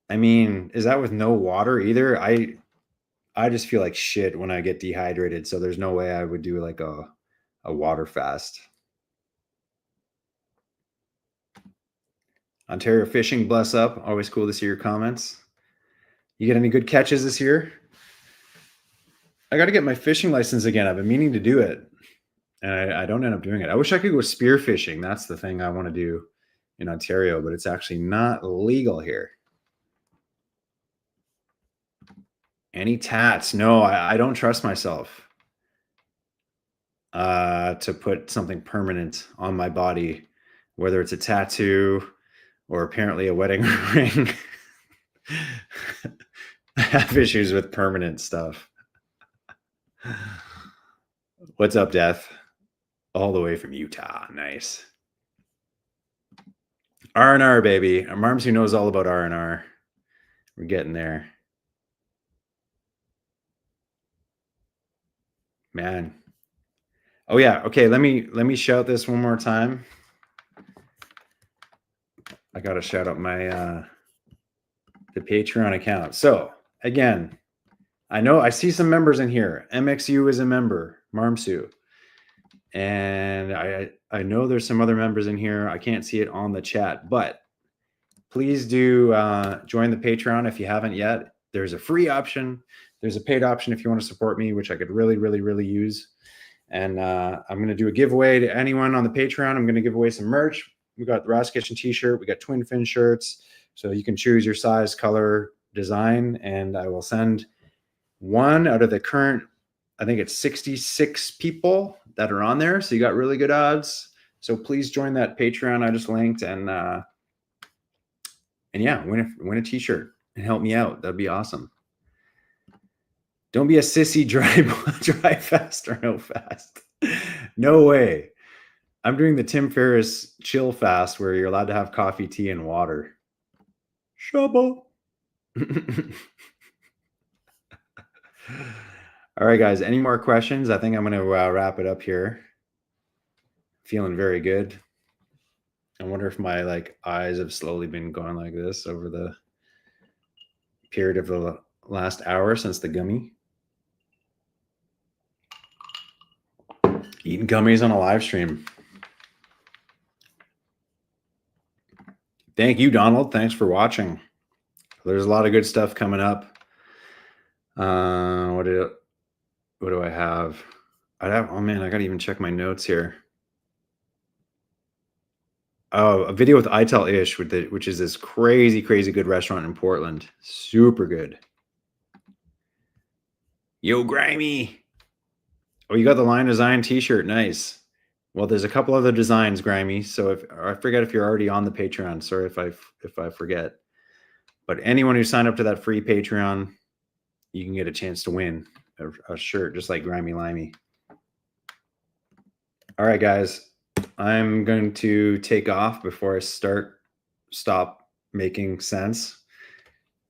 I mean, is that with no water either? I just feel like shit when I get dehydrated, so there's no way I would do like a water fast. Ontario fishing, bless up. Always cool to see your comments. You get any good catches this year? I got to get my fishing license again. I've been meaning to do it, and I don't end up doing it. I wish I could go spear fishing. That's the thing I want to do in Ontario, but it's actually not legal here. Any tats? No, I don't trust myself to put something permanent on my body, whether it's a tattoo or apparently a wedding ring. I have issues with permanent stuff. What's up, Death? All the way from Utah. Nice. R&R, baby. Marms who knows all about R&R. We're getting there. Man. Oh yeah. Okay, let me shout this one more time. I gotta shout out my the Patreon account. So again, I know I see some members in here. MXU is a member, Marmsu. And I know there's some other members in here. I can't see it on the chat, but please do join the Patreon if you haven't yet. There's a free option. There's a paid option if you want to support me, which I could really, really, really use. And I'm going to do a giveaway to anyone on the Patreon. I'm going to give away some merch. We got the Ras Kitchen t-shirt. We got Twin Fin shirts. So you can choose your size, color, design, and I will send one out of the current, I think it's 66 people that are on there. So you got really good odds. So please join that Patreon I just linked, and yeah, win a t-shirt and help me out. That'd be awesome. Don't be a sissy, dry fast or no fast. No way. I'm doing the Tim Ferriss chill fast where you're allowed to have coffee, tea, and water. Shabba. All right, guys. Any more questions? I think I'm going to wrap it up here. Feeling very good. I wonder if my eyes have slowly been going like this over the period of the last hour since the gummy. Eating gummies on a live stream. Thank you, Donald. Thanks for watching. There's a lot of good stuff coming up. What do I have? Oh man, I gotta even check my notes here. Oh, a video with Itel Ish, which is this crazy good restaurant in Portland. Super good. Yo, Grimy. Oh, you got the Line Design t-shirt. Nice. Well, there's a couple other designs, Grimy. So I forget if you're already on the Patreon. Sorry if I forget. But anyone who signed up to that free Patreon, you can get a chance to win a shirt just like Grimy Limey. All right, guys. I'm going to take off before I stop making sense.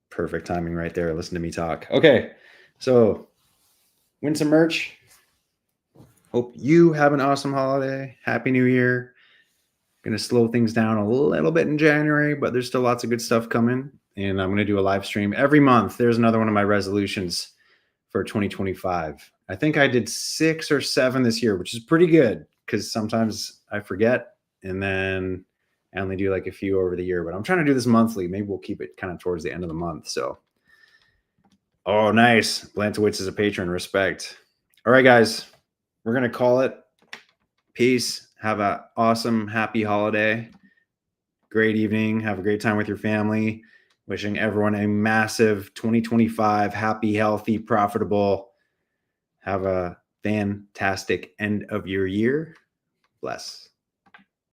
Perfect timing right there. Listen to me talk. Okay. So win some merch. Hope you have an awesome holiday. Happy New Year. Going to slow things down a little bit in January, but there's still lots of good stuff coming. And I'm going to do a live stream every month. There's another one of my resolutions for 2025. I think I did 6 or 7 this year, which is pretty good because sometimes I forget and then I only do like a few over the year. But I'm trying to do this monthly. Maybe we'll keep it kind of towards the end of the month. So, oh, nice. Blantowitz is a patron. Respect. All right, guys. We're going to call it. Peace. Have an awesome, happy holiday. Great evening. Have a great time with your family. Wishing everyone a massive 2025, happy, healthy, profitable. Have a fantastic end of your year. Bless.